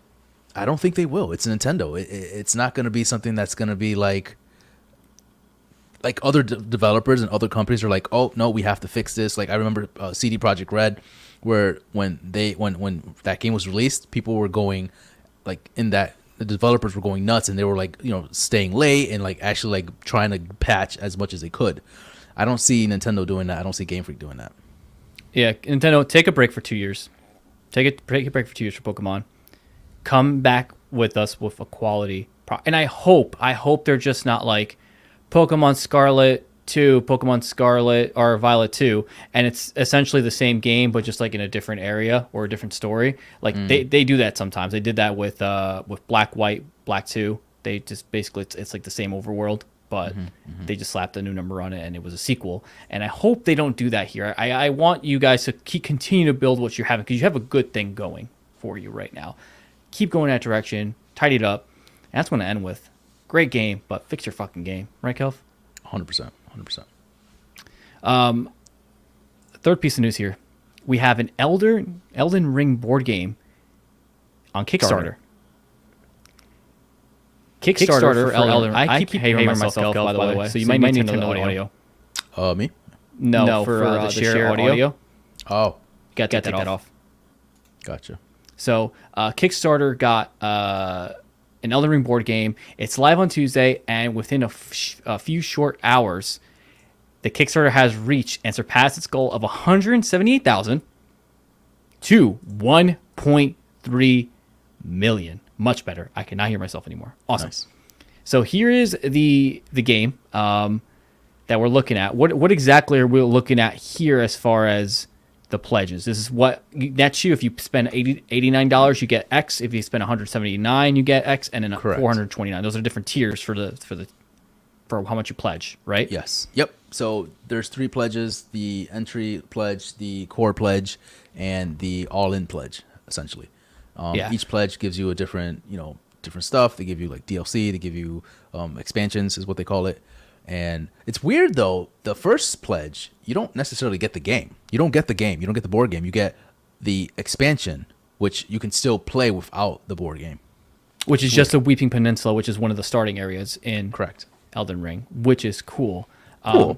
I don't think they will. It's Nintendo. It's not going to be something that's going to be like other developers and other companies are like, oh no, we have to fix this. Like I remember CD Projekt Red, where when that game was released, people were going like the developers were going nuts and they were like, staying late and like actually like trying to patch as much as they could. I don't see Nintendo doing that. I don't see Game Freak doing that. Yeah, Nintendo, take a break for 2 years. Take a break for 2 years for Pokemon. Come back with us with a quality and I hope they're just not like Pokemon Scarlet 2, Pokemon Scarlet or Violet 2, and it's essentially the same game but just like in a different area or a different story. Like they do that sometimes. They did that with Black White, Black 2. They just basically it's like the same overworld, but they just slapped a new number on it and it was a sequel. And I hope they don't do that here. I want you guys to continue to build what you're having because you have a good thing going for you right now. Keep going that direction, tidy it up. And that's what I end with. Great game, but fix your fucking game, right, Kelv? 100%. 100%. Third piece of news here. We have an Elden Ring board game on Kickstarter. Kickstarter for Elden Ring. I keep hating myself, by the way. So you might need to know the audio. Me? No, for the share audio. Oh. Got to take that off. Gotcha. So Kickstarter got an Elden Ring board game. It's live on Tuesday, and within a few short hours, the Kickstarter has reached and surpassed its goal of 178,000 to 1.3 million. Much better. I cannot hear myself anymore. Awesome. Nice. So here is the game that we're looking at. What exactly are we looking at here as far as the pledges? This is what nets you. If you spend $89, you get X. If you spend $179, you get X, and then $429. Those are different tiers for how much you pledge, right? Yes. Yep. So there's 3 pledges: the entry pledge, the core pledge, and the all-in pledge. Essentially, each pledge gives you a different stuff. They give you like DLC. They give you expansions, is what they call it. And it's weird though. The first pledge, you don't necessarily get the game. You don't get the game. You don't get the board game. You get the expansion, which you can still play without the board game. Which is just a Weeping Peninsula, which is one of the starting areas in correct Elden Ring, which is cool. Cool.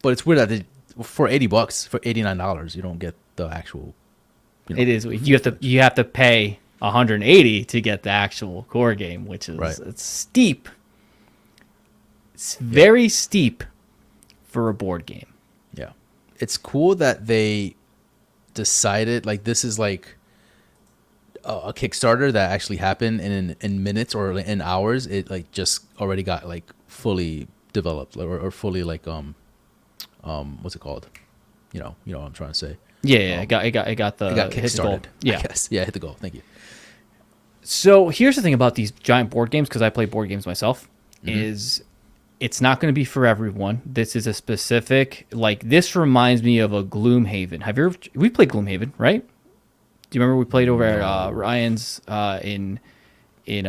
But it's weird that for $80, for $89, you don't get the actual. It is. You have to pay $180 to get the actual core game, which is it's steep. It's very steep for a board game. Yeah. It's cool that they decided, like, this is like a Kickstarter that actually happened in minutes or in hours. It like just already got like fully developed or fully like what's it called? You know what I'm trying to say. Yeah, it got kickstarted. Yeah. I guess. Yeah, hit the goal. Thank you. So here's the thing about these giant board games, because I play board games myself, is it's not going to be for everyone. This is a specific, like, this reminds me of a Gloomhaven. We played Gloomhaven, right? Do you remember we played over at Ryan's in in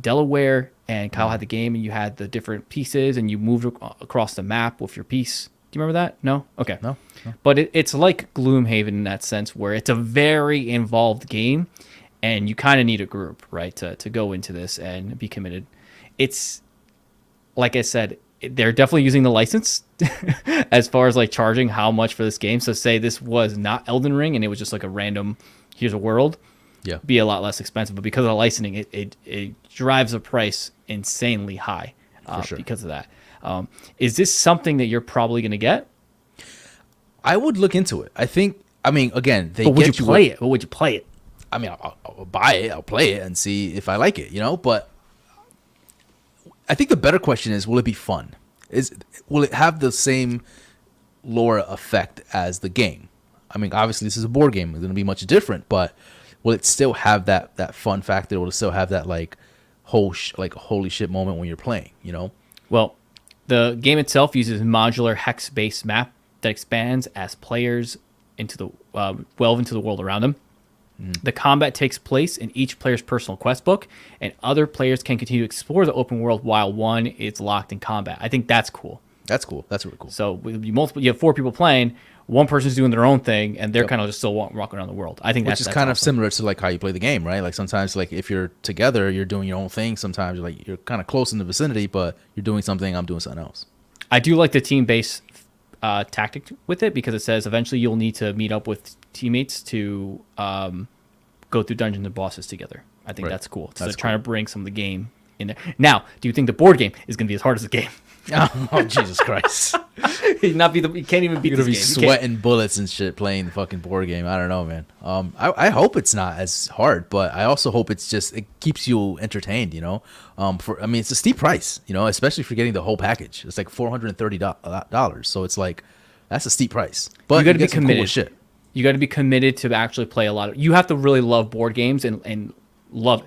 Delaware, and Kyle had the game, and you had the different pieces, and you moved across the map with your piece. Do you remember that? No? Okay. No. But it's like Gloomhaven in that sense, where it's a very involved game, and you kind of need a group, right, to go into this and be committed. It's, like I said, they're definitely using the license as far as like charging how much for this game. So say this was not Elden Ring and it was just like a random, here's a world, be a lot less expensive. But because of the licensing, it drives the price insanely high because of that. Is this something that you're probably going to get? I would look into it. I mean, again, they But would get you play it? Or would you play it? I mean, I'll buy it, I'll play it and see if I like it, but I think the better question is, will it be fun? Will it have the same lore effect as the game? I mean, obviously this is a board game. It's going to be much different, but will it still have that fun factor? Will it still have that like holy shit moment when you're playing, Well, the game itself uses a modular hex-based map that expands as players delve into the world around them. The combat takes place in each player's personal quest book, and other players can continue to explore the open world while one is locked in combat. I think that's cool. That's cool. That's really cool. So you have 4 people playing, one person's doing their own thing, and they're kind of just still walking around the world. I think that's kind of similar to like how you play the game, right? Like sometimes, like if you're together, you're doing your own thing. Sometimes you're kind of close in the vicinity, but you're doing something. I'm doing something else. I do like the team-based tactic with it because it says eventually you'll need to meet up with teammates to go through dungeons and bosses together. I think that's cool. So they're trying to bring some of the game in there. Now, do you think the board game is going to be as hard as the game? Oh, Jesus Christ. You can't even beat this game. You're going to be sweating bullets and shit playing the fucking board game. I don't know, man. I hope it's not as hard, but I also hope it keeps you entertained, it's a steep price, especially for getting the whole package. It's like $430. So it's like, that's a steep price. But you got to be committed. Cool shit. You got to be committed to actually play a lot of. You have to really love board games and love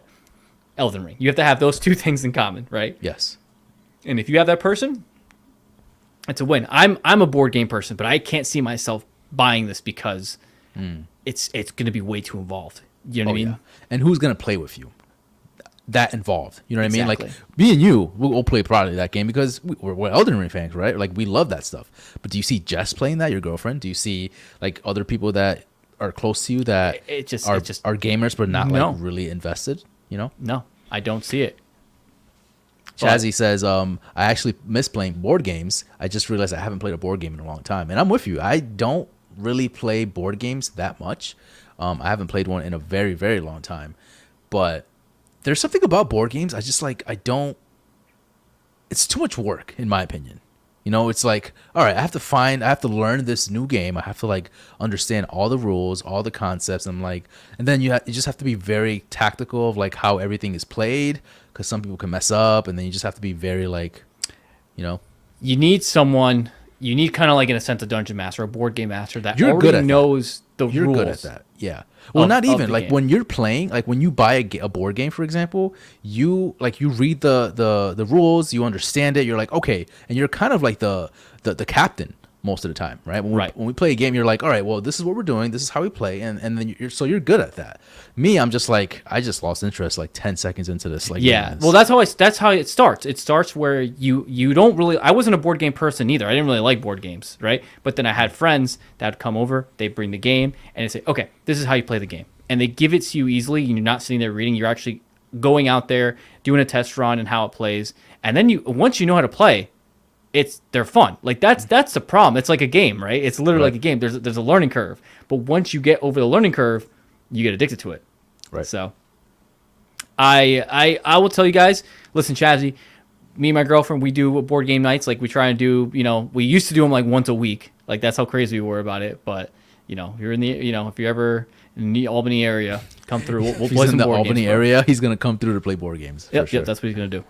Elden Ring. You have to have those two things in common, right? Yes. And if you have that person, it's a win. I'm a board game person, but I can't see myself buying this because it's going to be way too involved. You know what I mean? Yeah. And who's going to play with you? That involved. You know what I mean? Like Exactly. me and you, we'll play probably that game because we're Elden Ring fans, right? Like we love that stuff. But do you see Jess playing that, your girlfriend? Do you see like other people that are close to you that are gamers but not like really invested? No, I don't see it. Chazzy says, I actually miss playing board games. I just realized I haven't played a board game in a long time. And I'm with you. I don't really play board games that much. I haven't played one in a very, very long time. But there's something about board games. I just like, it's too much work, in my opinion. It's like, all right, I have to learn this new game. I have to like understand all the rules, all the concepts. And then you just have to be very tactical of like how everything is played. Because some people can mess up, and then you just have to be very like, You need someone. You need kind of like in a sense a dungeon master, a board game master that You're already knows the rules. You're good at that. Yeah. Well, not even like game. when you're playing, like when you buy a board game, for example, you read the rules, you understand it. You're like, okay, and you're kind of like the captain most of the time, right? When we play a game, you're like, all right, well, this is what we're doing. This is how we play, and then you're good at that. Me, I'm just like, I just lost interest like 10 seconds into this. Like, well, that's how it starts. It starts where you don't really. I wasn't a board game person either. I didn't really like board games, right? But then I had friends that would come over. They bring the game and they say, okay, this is how you play the game, and they give it to you easily. And you're not sitting there reading. You're actually going out there doing a test run and how it plays, and then once you know how to play. They're fun. Like that's the problem. It's like a game, right? It's literally like a game. There's a learning curve, but once you get over the learning curve, you get addicted to it. Right. So, I will tell you guys. Listen, Chazzy, me and my girlfriend, we do board game nights. Like we try and do. We used to do them like once a week. Like that's how crazy we were about it. But you're in the. If you're ever in the Albany area, come through. We'll play some board games. In the Albany area, he's gonna come through to play board games. Yep, sure. Yep, that's what he's gonna do.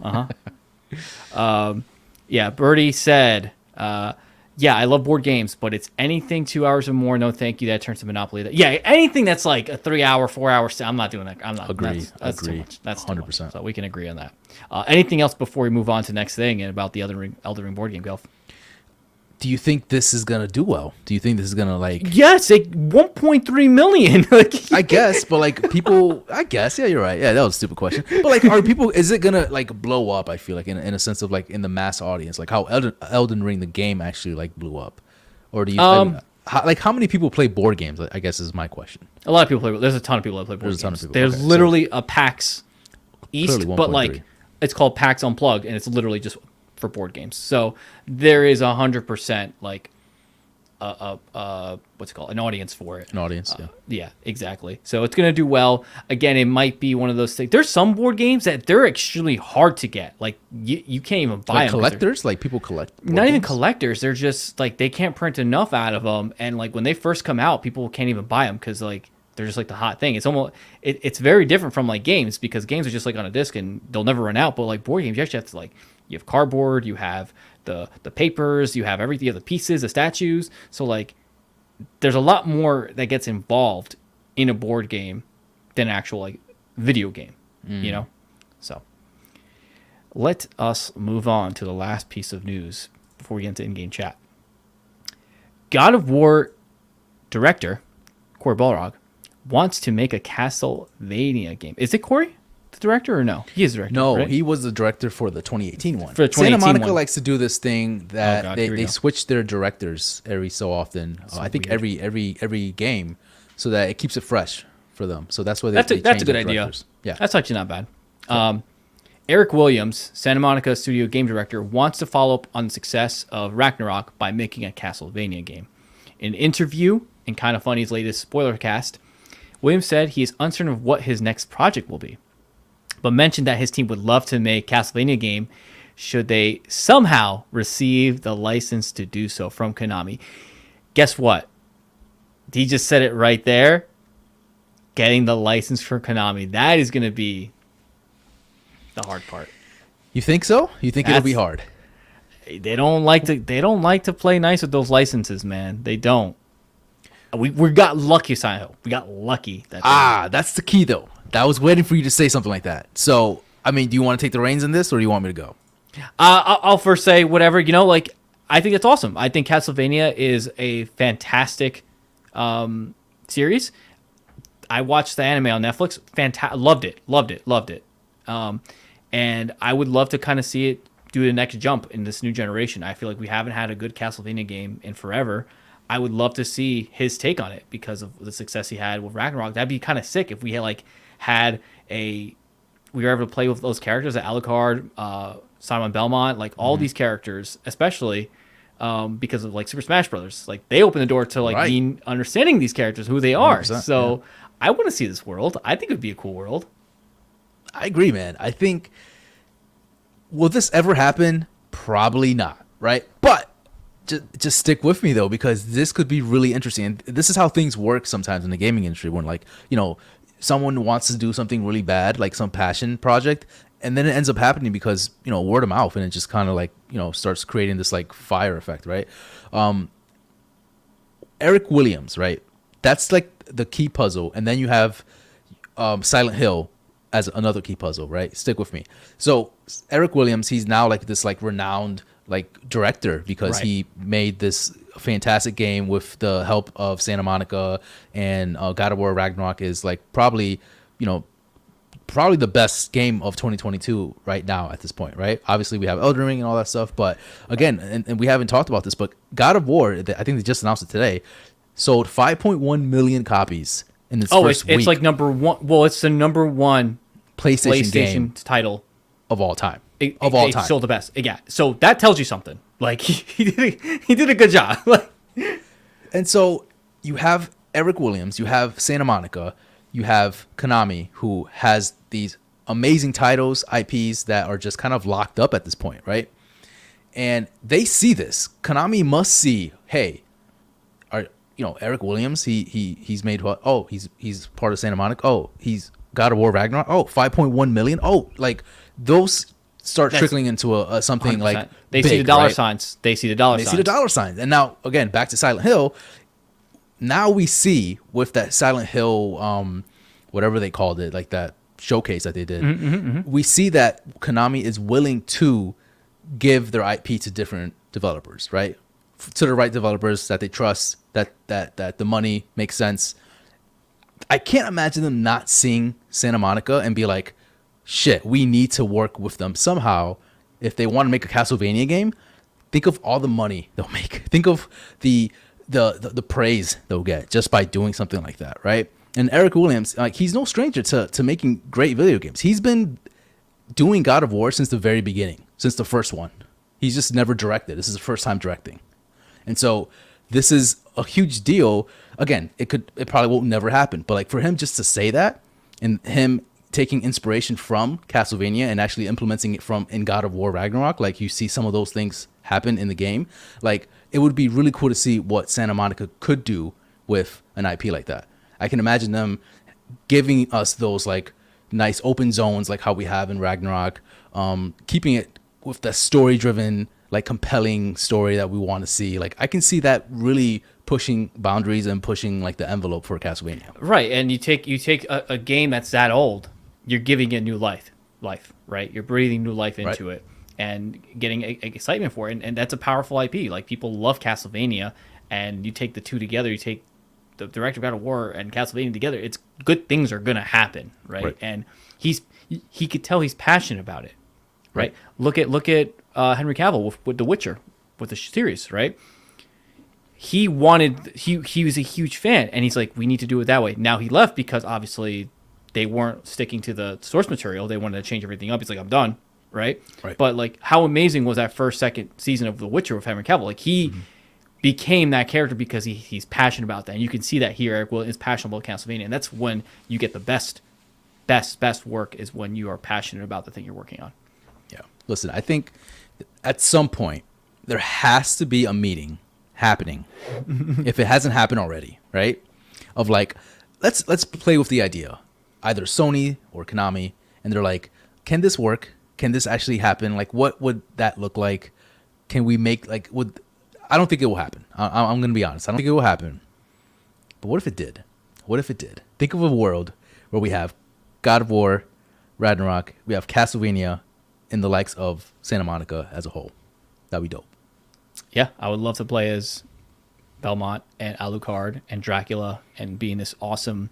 Yeah, Birdie said, yeah, I love board games, but it's anything 2 hours or more. No, thank you. That turns to Monopoly. Yeah, anything that's like a 3 hour, 4 hour. I'm not doing that. I'm not. Agree. That's agree. Too much. That's 100%. Too much. So we can agree on that. Anything else before we move on to the next thing and about the Elden Ring board game, Golf? Do you think this is gonna do well? Do you think this is gonna like? Yes, 1.3 million. Like, I guess, but like people, I guess, yeah, you're right. Yeah, that was a stupid question. But like, are people? Is it gonna like blow up? I feel like in a sense of like in the mass audience, like how Elden Ring the game actually like blew up, or do you how many people play board games? I guess is my question. a lot of people play. There's a ton of people that play board There's a ton of games. people. There's Okay, literally a PAX East, Clearly but 1.3. like it's called PAX Unplugged, and it's literally just for board games. So there is 100% like what's it called, an audience for it. An audience, yeah. Yeah, exactly. So it's gonna do well. Again, it might be one of those things. There's some board games that they're extremely hard to get. Like you can't even buy Like them. collectors, like people collect. board Not even games? collectors. They're just like they can't print enough out of them, and like when they first come out, people can't even buy them because like they're just like the hot thing. It's almost it's very different from like games because games are just like on a disc and they'll never run out. But like board games, you actually have to like you have cardboard, you have the papers, you have everything, you have the pieces, the statues. So like there's a lot more that gets involved in a board game than an actual like video game, you know? So let us move on to the last piece of news before we get into in-game chat. God of War director, Cory Balrog, wants to make a Castlevania game. Is it Cory, the director, or no? He is the director. No, right? he was the director for the 2018 one. For the 2018 Santa Monica one. likes to do this thing that Oh, God, here we they go. switch their directors every so often. I think every game, so that it keeps it fresh for them. So that's why That's they a change good their idea. directors. Yeah, That's actually not bad. Eric Williams, Santa Monica studio game director, wants to follow up on the success of Ragnarok by making a Castlevania game. In an interview in Kind of Funny's latest spoiler cast, Williams said he is uncertain of what his next project will be, but mentioned that his team would love to make a Castlevania game should they somehow receive the license to do so from Konami. Guess what? He just said it right there. Getting the license from Konami. That is going to be the hard part. you think so? You think it'll be That's- hard? They don't like to play nice with those licenses, man. They don't. We got lucky, Silent Hill. We got lucky that That's the key though. I was waiting for you to say something like that. So, I mean, do you want to take the reins in this, or do you want me to go? I'll first say whatever, like I think it's awesome. I think Castlevania is a fantastic series. I watched the anime on Netflix. Loved it. And I would love to kind of see it do the next jump in this new generation. I feel like we haven't had a good Castlevania game in forever. I would love to see his take on it because of the success he had with Ragnarok. That'd be kind of sick if we had we were able to play with those characters, Alucard, Simon Belmont, like all these characters, especially because of like Super Smash Brothers. Like they open the door to like Right. being understanding these characters, who they are. 100%, So I want to see this world. I think it would be a cool world. I agree, man. I think, will this ever happen? Probably not, right? But just stick with me though, because this could be really interesting. And this is how things work sometimes in the gaming industry, when like, someone wants to do something really bad, like some passion project, and then it ends up happening because, word of mouth, and it just kind of like, starts creating this like fire effect, right? Eric Williams, right? That's like the key puzzle. And then you have Silent Hill as another key puzzle, right? Stick with me. So Eric Williams, he's now like this like renowned like director because Right. he made this fantastic game with the help of Santa Monica, and God of War Ragnarok is like probably the best game of 2022 right now at this point, right? Obviously we have Elden Ring and all that stuff, but again, and we haven't talked about this, but God of War, I think they just announced it today, sold 5.1 million copies in its first week. It's like number one. Well, it's the number one PlayStation game title of all time. It time. sold the best. Yeah. So that tells you something. Like he did a good job. Like, And so you have Eric Williams, you have Santa Monica, you have Konami, who has these amazing titles, IPs that are just kind of locked up at this point, right? And they see this. Konami must see, hey, Eric Williams, he's made what? Oh, he's part of Santa Monica. Oh, he's God of War Ragnarok. Oh, 5.1 million. Oh, like those start trickling into a something 100%. like they big, see the dollar right? signs. They see the dollar They signs. see the dollar signs. And now, again, back to Silent Hill. Now we see with that Silent Hill, whatever they called it, like that showcase that they did, we see that Konami is willing to give their IP to different developers, right? to the right developers that they trust, that the money makes sense. I can't imagine them not seeing Santa Monica and be like, shit, we need to work with them somehow. If they want to make a Castlevania game, think of all the money they'll make. Think of the praise they'll get just by doing something like that, right? And Eric Williams, like, he's no stranger to making great video games. He's been doing God of War since the very beginning, since the first one. He's just never directed. This is the first time directing. And so this is a huge deal. Again, it probably won't never happen, but like for him just to say that, and him taking inspiration from Castlevania and actually implementing it in God of War Ragnarok, like you see some of those things happen in the game. Like, it would be really cool to see what Santa Monica could do with an IP like that. I can imagine them giving us those like nice open zones like how we have in Ragnarok, keeping it with the story-driven, like compelling story that we want to see. Like, I can see that really pushing boundaries and pushing like the envelope for Castlevania. Right, and you take a game that's that old, you're giving it new life, right? You're breathing new life into it and getting excitement for it, and that's a powerful IP. Like, people love Castlevania, and you take the two together, you take the director of God of War and Castlevania together, it's good things are gonna happen, right? And he could tell he's passionate about it, right? Look at Henry Cavill with The Witcher, with the series, right? He was a huge fan, and he's like, we need to do it that way. Now he left because obviously they weren't sticking to the source material. They wanted to change everything up. He's like, I'm done, right? But like, how amazing was that second season of The Witcher with Henry Cavill? Like, he became that character because he's passionate about that, and you can see that here. Eric Will is passionate about Castlevania, and that's when you get the best work, is when you are passionate about the thing you're working on. Yeah. Listen, I think at some point there has to be a meeting happening, if it hasn't happened already, right? Of like, let's play with the idea, either Sony or Konami, and they're like, can this work? Can this actually happen? Like, what would that look like? Can we make like I don't think it will happen. I'm going to be honest. I don't think it will happen. But what if it did? What if it did? Think of a world where we have God of War, Ragnarok, we have Castlevania, and the likes of Santa Monica as a whole. That'd be dope. Yeah, I would love to play as Belmont and Alucard and Dracula and be in this awesome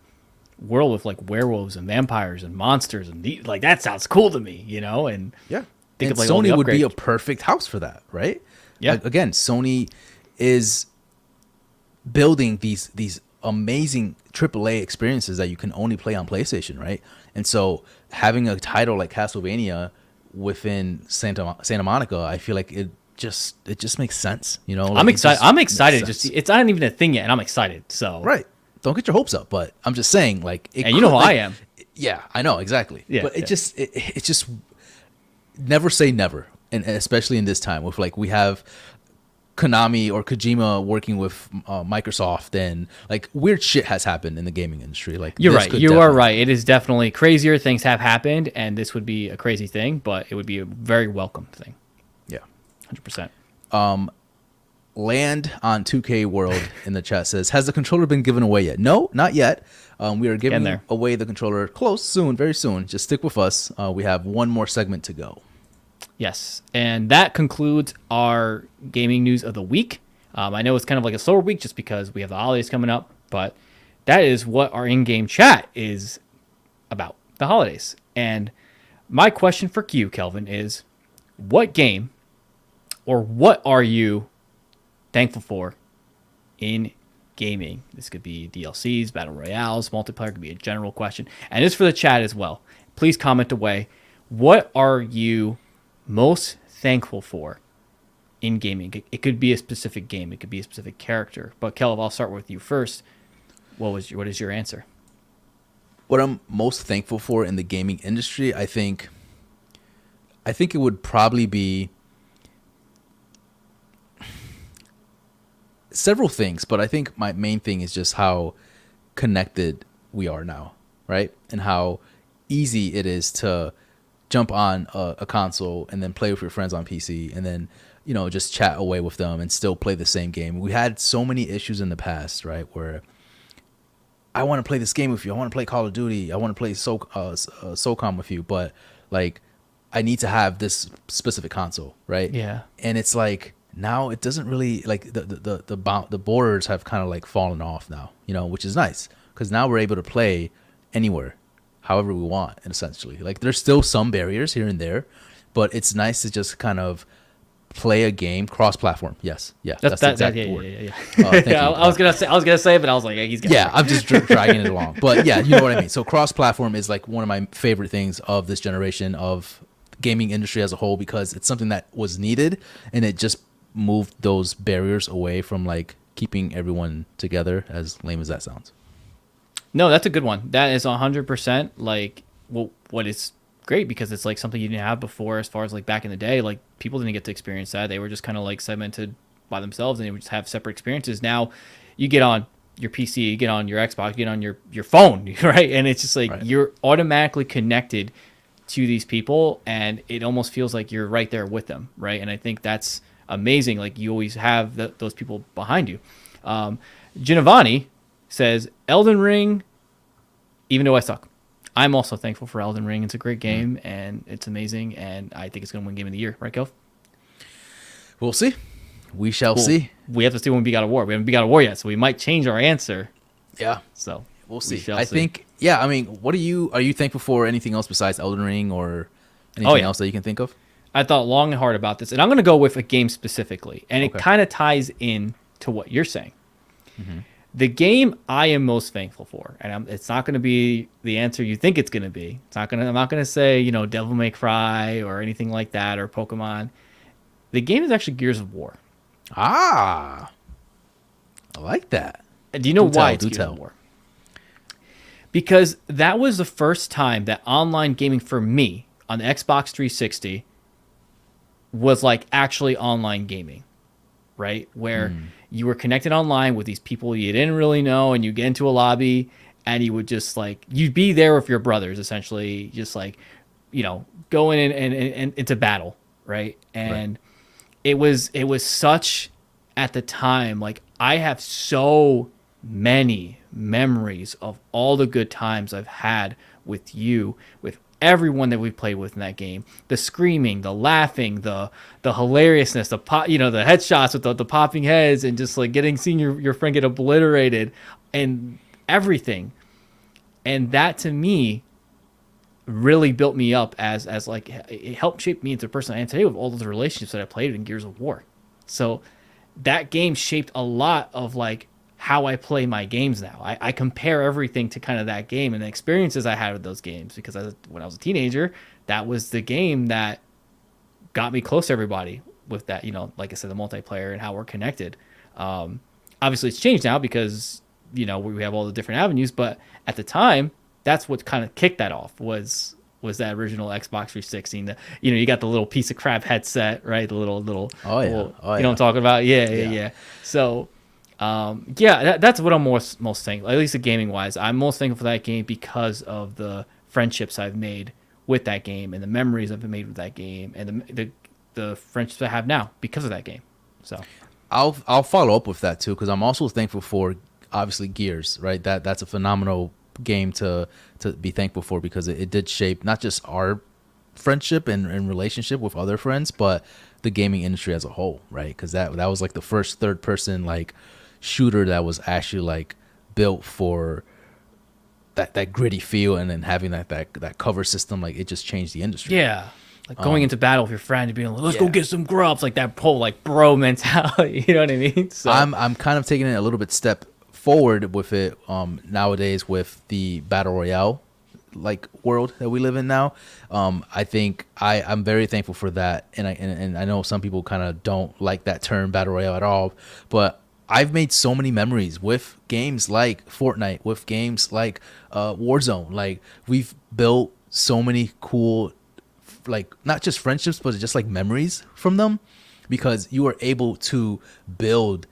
world with like werewolves and vampires and monsters, and like, that sounds cool to me, you know? And yeah, think and of like all the Sony would be a upgrades. perfect house for that, right? Yeah. Like, again, Sony is building these amazing AAA experiences that you can only play on PlayStation, right? And so having a title like Castlevania within Santa Monica, I feel like it just makes sense, you know? Like, I'm excited. I'm excited. sense. It's not even a thing yet, and I'm excited. So Right. Don't get your hopes up, but I'm just saying, like, And you know how I am. Yeah, I know exactly. Yeah, but yeah. It just never say never, and especially in this time with like we have Konami or Kojima working with Microsoft, and like weird shit has happened in the gaming industry. Like, You're this right. could You are definitely- right. It is definitely crazier things have happened, and this would be a crazy thing, but it would be a very welcome thing. Yeah. 100%. Land on 2K World in the chat says, has the controller been given away yet? No, not yet. We are giving there. away the controller close, soon, very soon. Just stick with us. We have one more segment to go. Yes, and that concludes our gaming news of the week. I know it's kind of like a slower week just because we have the holidays coming up, but that is what our in-game chat is about, the holidays. And my question for you, Kelvin, is what game or what are you thankful for in gaming? This could be DLCs, battle royales, multiplayer, could be a general question. And it's for the chat as well. Please comment away. What are you most thankful for in gaming? It could be a specific game. It could be a specific character. But Kelv, I'll start with you first. What is your answer? What I'm most thankful for in the gaming industry, I think it would probably be several things, but I think my main thing is just how connected we are now, right? And how easy it is to jump on a console and then play with your friends on PC and then, you know, just chat away with them and still play the same game. We had so many issues in the past, right, where I want to play this game with you. I want to play Call of Duty. I want to play SOCOM with you, but like I need to have this specific console, right? Yeah. And it's like now it doesn't really like the borders have kind of like fallen off now, which is nice because now we're able to play anywhere, however we want, and essentially like there's still some barriers here and there, but it's nice to just kind of play a game cross-platform. Yes, that's the exact word. Yeah. Thank you. I was gonna say, but I was like, he's got yeah, I'm just dragging it along, but yeah, you know what I mean. So cross-platform is like one of my favorite things of this generation of gaming industry as a whole because it's something that was needed and it just moved those barriers away from like keeping everyone together, as lame as that sounds. No, that's a good one. That is 100% like what is great because it's like something you didn't have before as far as like back in the day. Like people didn't get to experience that. They were just kind of like segmented by themselves and they would just have separate experiences. Now you get on your PC, you get on your Xbox, you get on your phone, right? And it's just like you're automatically connected to these people and it almost feels like you're right there with them, right? And I think that's amazing. Like you always have those people behind you. Giovanni says Elden Ring, even though I suck. I'm also thankful for Elden Ring. It's a great game and it's amazing and I think it's going to win Game of the Year, right, Kelv? We'll see. We shall see. We have to see when we beat God of War. We haven't beat God of War yet, so we might change our answer. Yeah. So we'll see. I think, yeah, I mean, are you thankful for anything else besides Elden Ring or anything else that you can think of? I thought long and hard about this, and I'm going to go with a game specifically, and it kind of ties in to what you're saying. Mm-hmm. The game I am most thankful for, and it's not going to be the answer you think it's going to be. I'm not going to say, Devil May Cry or anything like that or Pokemon. The game is actually Gears of War. Ah, I like that. Do you know why it's Gears of War? Because that was the first time that online gaming for me on the Xbox 360 was like actually online gaming, right? Where you were connected online with these people you didn't really know and you get into a lobby and you would just like, you'd be there with your brothers essentially, just like, going in and into battle, right? And it was such at the time, like I have so many memories of all the good times I've had with you, with everyone that we played with in that game. The screaming, the laughing, the hilariousness, the headshots with the popping heads and just like seeing your friend get obliterated and everything. And that to me really built me up as like it helped shape me into the person I am today with all those relationships that I played in Gears of War. So that game shaped a lot of like how I play my games now. I compare everything to kind of that game and the experiences I had with those games because when I was a teenager, that was the game that got me close to everybody with that, like I said, the multiplayer and how we're connected. Obviously it's changed now because, we have all the different avenues, but at the time, that's what kind of kicked that off was that original Xbox 360. You got the little piece of crap headset, right? The little. Oh yeah. You know what I'm talking about? Yeah. So, that's what I'm most thankful. At least the gaming wise, I'm most thankful for that game because of the friendships I've made with that game and the memories I've made with that game and the friendships I have now because of that game. So, I'll follow up with that too because I'm also thankful for obviously Gears, right? That's a phenomenal game to be thankful for because it did shape not just our friendship and relationship with other friends, but the gaming industry as a whole, right? Because that was like the first third person like shooter that was actually like built for that gritty feel, and then having that cover system, like it just changed the industry. Yeah, like going into battle with your friend and being like, let's go get some grubs, like that whole like bro mentality. You know what I mean? So I'm kind of taking it a little bit step forward with it nowadays with the battle royale like world that we live in now. I think I'm very thankful for that, and I know some people kind of don't like that term battle royale at all, but I've made so many memories with games like Fortnite, with games like Warzone. Like we've built so many cool, like not just friendships, but just like memories from them, because you are able to build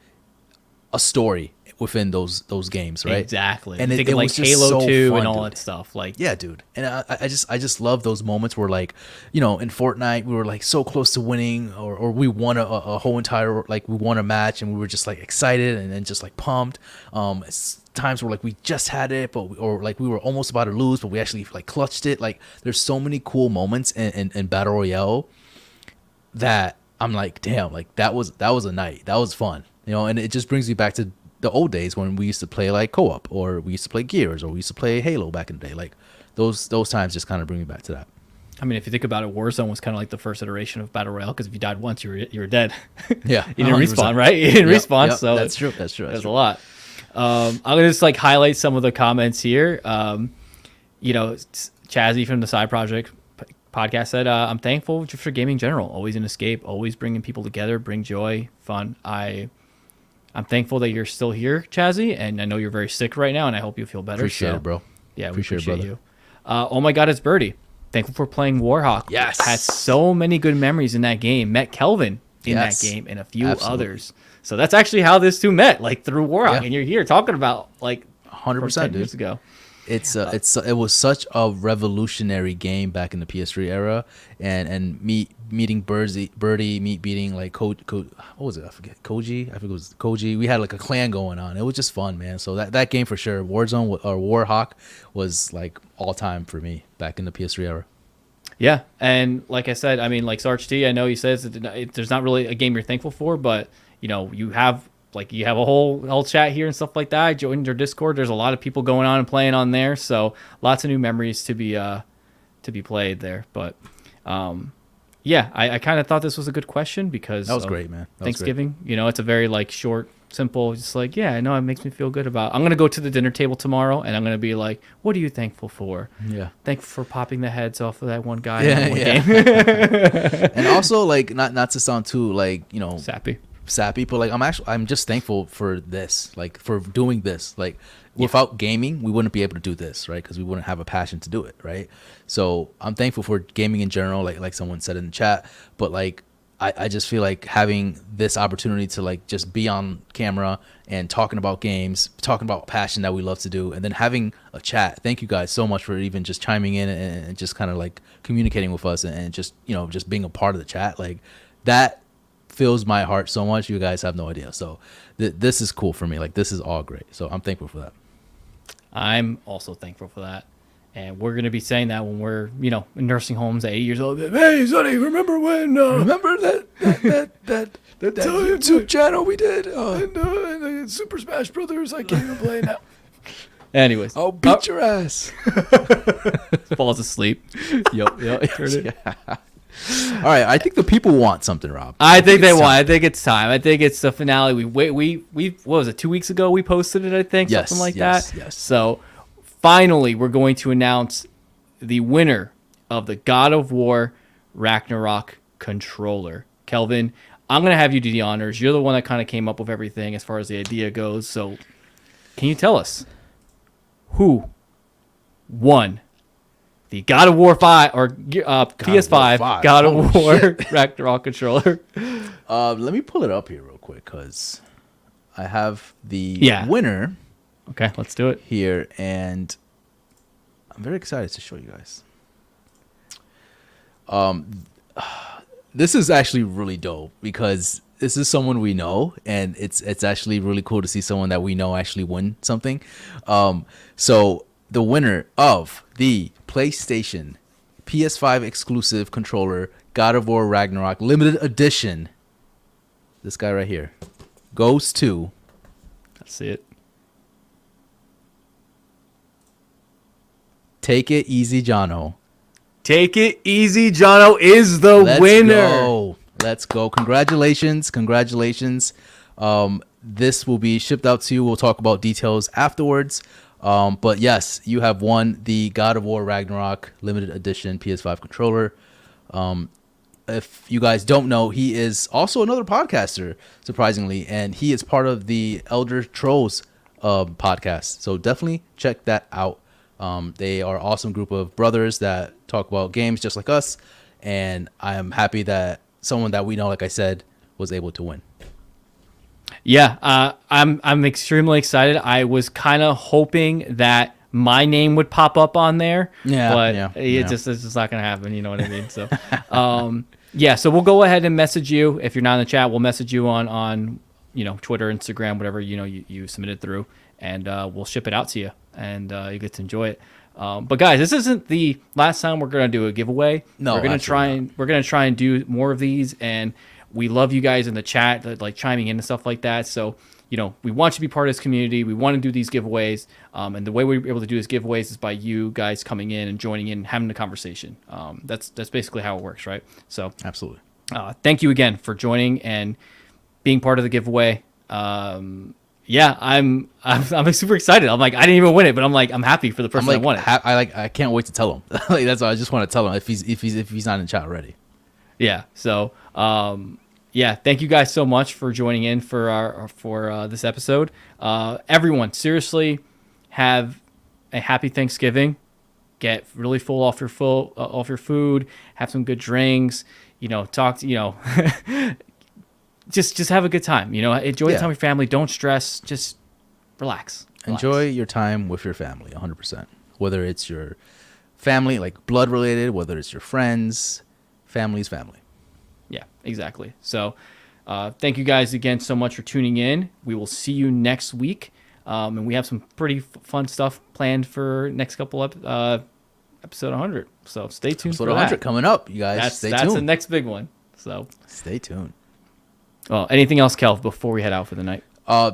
a story within those games, right? Exactly. And it like Halo 2 and all that stuff. Like, yeah, dude. And I just love those moments where, like, in Fortnite we were like so close to winning, or we won a whole entire, like we won a match and we were just like excited and then just like pumped. It's times where like we just had it, or like we were almost about to lose, but we actually like clutched it. Like there's so many cool moments in Battle Royale that I'm like, damn, like that was a night. That was fun, and it just brings me back to the old days when we used to play like co-op, or we used to play Gears, or we used to play Halo back in the day. Like those times just kind of bring me back to that. I mean, if you think about it, Warzone was kind of like the first iteration of Battle Royale, because if you died once, you were dead. Yeah. You didn't 100%. respawn, right? You didn't respawn, Yep, so that's true. That's a lot. I'm gonna just like highlight some of the comments here. Chazzy from the Side Project podcast said, "I'm thankful just for gaming in general. Always an escape. Always bringing people together. Bring joy, fun. I'm thankful that you're still here, Chazzy, and I know you're very sick right now, and I hope you feel better. Appreciate it, bro. Yeah, we Appreciate appreciate it, you. Oh my God, it's Birdie. Thankful for playing Warhawk. Yes. Had so many good memories in that game. Met Kelvin in Yes. that game and a few Absolutely. others. So that's actually how this two met, like through Warhawk. Yeah. And you're here talking about like 100%, 10 dude. years ago. It was such a revolutionary game back in the PS3 era, and meeting Birdie, beating like what was it? I forget. Koji. I think it was Koji. We had like a clan going on. It was just fun, man. So that game for sure, Warzone or Warhawk, was like all time for me back in the PS3 era. Yeah, and like I said, I mean, like Sarge T, I know he says that there's not really a game you're thankful for, but you have a whole chat here and stuff like that. I joined your Discord. There's a lot of people going on and playing on there, so lots of new memories to be played there. But yeah, I kind of thought this was a good question because That was great, man. That was Thanksgiving, it's a very like short, simple, just like, yeah, I know it makes me feel good about. I'm gonna go to the dinner table tomorrow and I'm gonna be like, what are you thankful for? Yeah. Thankful for popping the heads off of that one guy Yeah, in one yeah. game. And also, like, not to sound too like Sappy. but like I'm just thankful for this, like for doing this. Like without gaming, we wouldn't be able to do this, right? Because we wouldn't have a passion to do it, right? So I'm thankful for gaming in general, like someone said in the chat. But like I just feel like having this opportunity to like just be on camera and talking about games, talking about passion that we love to do, and then having a chat. Thank you guys so much for even just chiming in and just kind of like communicating with us and just just being a part of the chat. Like that fills my heart so much. You guys have no idea. So this is cool for me. Like this is all great. So I'm thankful for that. I'm also thankful for that. And we're going to be saying that when we're, in nursing homes at 8 years old. Hey, Sonny, remember when... Remember that YouTube channel we did? in Super Smash Brothers, I can't even play now. Anyways. I'll beat your ass. Falls asleep. Yep. All right, I think the people want something, Rob. I think they want. I think it's time. I think it's the finale. We what was it? 2 weeks ago we posted it. I think something like that. Yes. So finally, we're going to announce the winner of the God of War Ragnarok controller. Kelvin, I'm gonna have you do the honors. You're the one that kind of came up with everything as far as the idea goes. So can you tell us who won the God of War 5 or PS5 God of War Ragnarok controller? Let me pull it up here real quick because I have the winner. Okay, let's do it here, and I'm very excited to show you guys. This is actually really dope because this is someone we know, and it's actually really cool to see someone that we know actually win something. So the winner of the PlayStation PS5 exclusive controller God of War Ragnarok limited edition, this guy right here, goes to... Let's see it. Take It Easy Jono. Take It Easy Jono is the winner. Let's go. Congratulations. This will be shipped out to you. We'll talk about details afterwards. But yes, you have won the God of War Ragnarok limited edition PS5 controller. If you guys don't know, he is also another podcaster, surprisingly, and he is part of the Elder Trolls podcast. So definitely check that out. They are an awesome group of brothers that talk about games just like us, and I am happy that someone that we know, like I said, was able to win. Yeah, I'm extremely excited. I was kind of hoping that my name would pop up on there, but it's just not gonna happen. You know what I mean? So, so we'll go ahead and message you if you're not in the chat. We'll message you on Twitter, Instagram, whatever you submitted through, and we'll ship it out to you, and you get to enjoy it. But guys, this isn't the last time we're gonna do a giveaway. No, we're gonna try and do more of these, and we love you guys in the chat, like chiming in and stuff like that. So, we want you to be part of this community. We want to do these giveaways. And the way we're able to do these giveaways is by you guys coming in and joining in and having the conversation. That's basically how it works, right? So Absolutely. thank you again for joining and being part of the giveaway. Yeah, I'm super excited. I'm like, I didn't even win it, but I'm happy for the person that won it. I can't wait to tell him. That's why I just want to tell him if he's not in chat already. Yeah. So, yeah, thank you guys so much for joining in for this episode. Everyone, seriously, have a happy Thanksgiving. Get really full off your food. Have some good drinks. Talk to just have a good time. Enjoy the time with your family. Don't stress. Just relax. Enjoy your time with your family, 100%. Whether it's your family, like blood related, whether it's your friends, family's family. Yeah, exactly. So thank you guys again so much for tuning in. We will see you next week. And we have some pretty fun stuff planned for next couple episode 100. So stay tuned Episode for 100 that. coming up, you guys. Stay tuned. That's the next big one. So stay tuned. Well, anything else, Kel, before we head out for the night?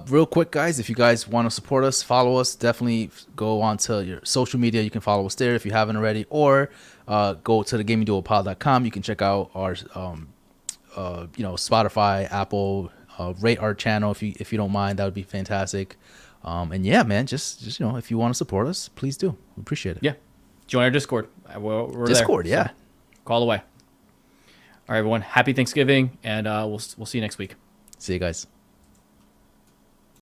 Real quick, guys, if you guys want to support us, follow us. Definitely go on to your social media. You can follow us there if you haven't already, or go to thegamingduopod.com. You can check out our, Spotify, Apple. Rate our channel if you don't mind. That would be fantastic. And yeah, man, just if you want to support us, please do. We appreciate it. Yeah, join our Discord. We're Discord, there, yeah. So call away. All right, everyone. Happy Thanksgiving, and we'll see you next week. See you guys.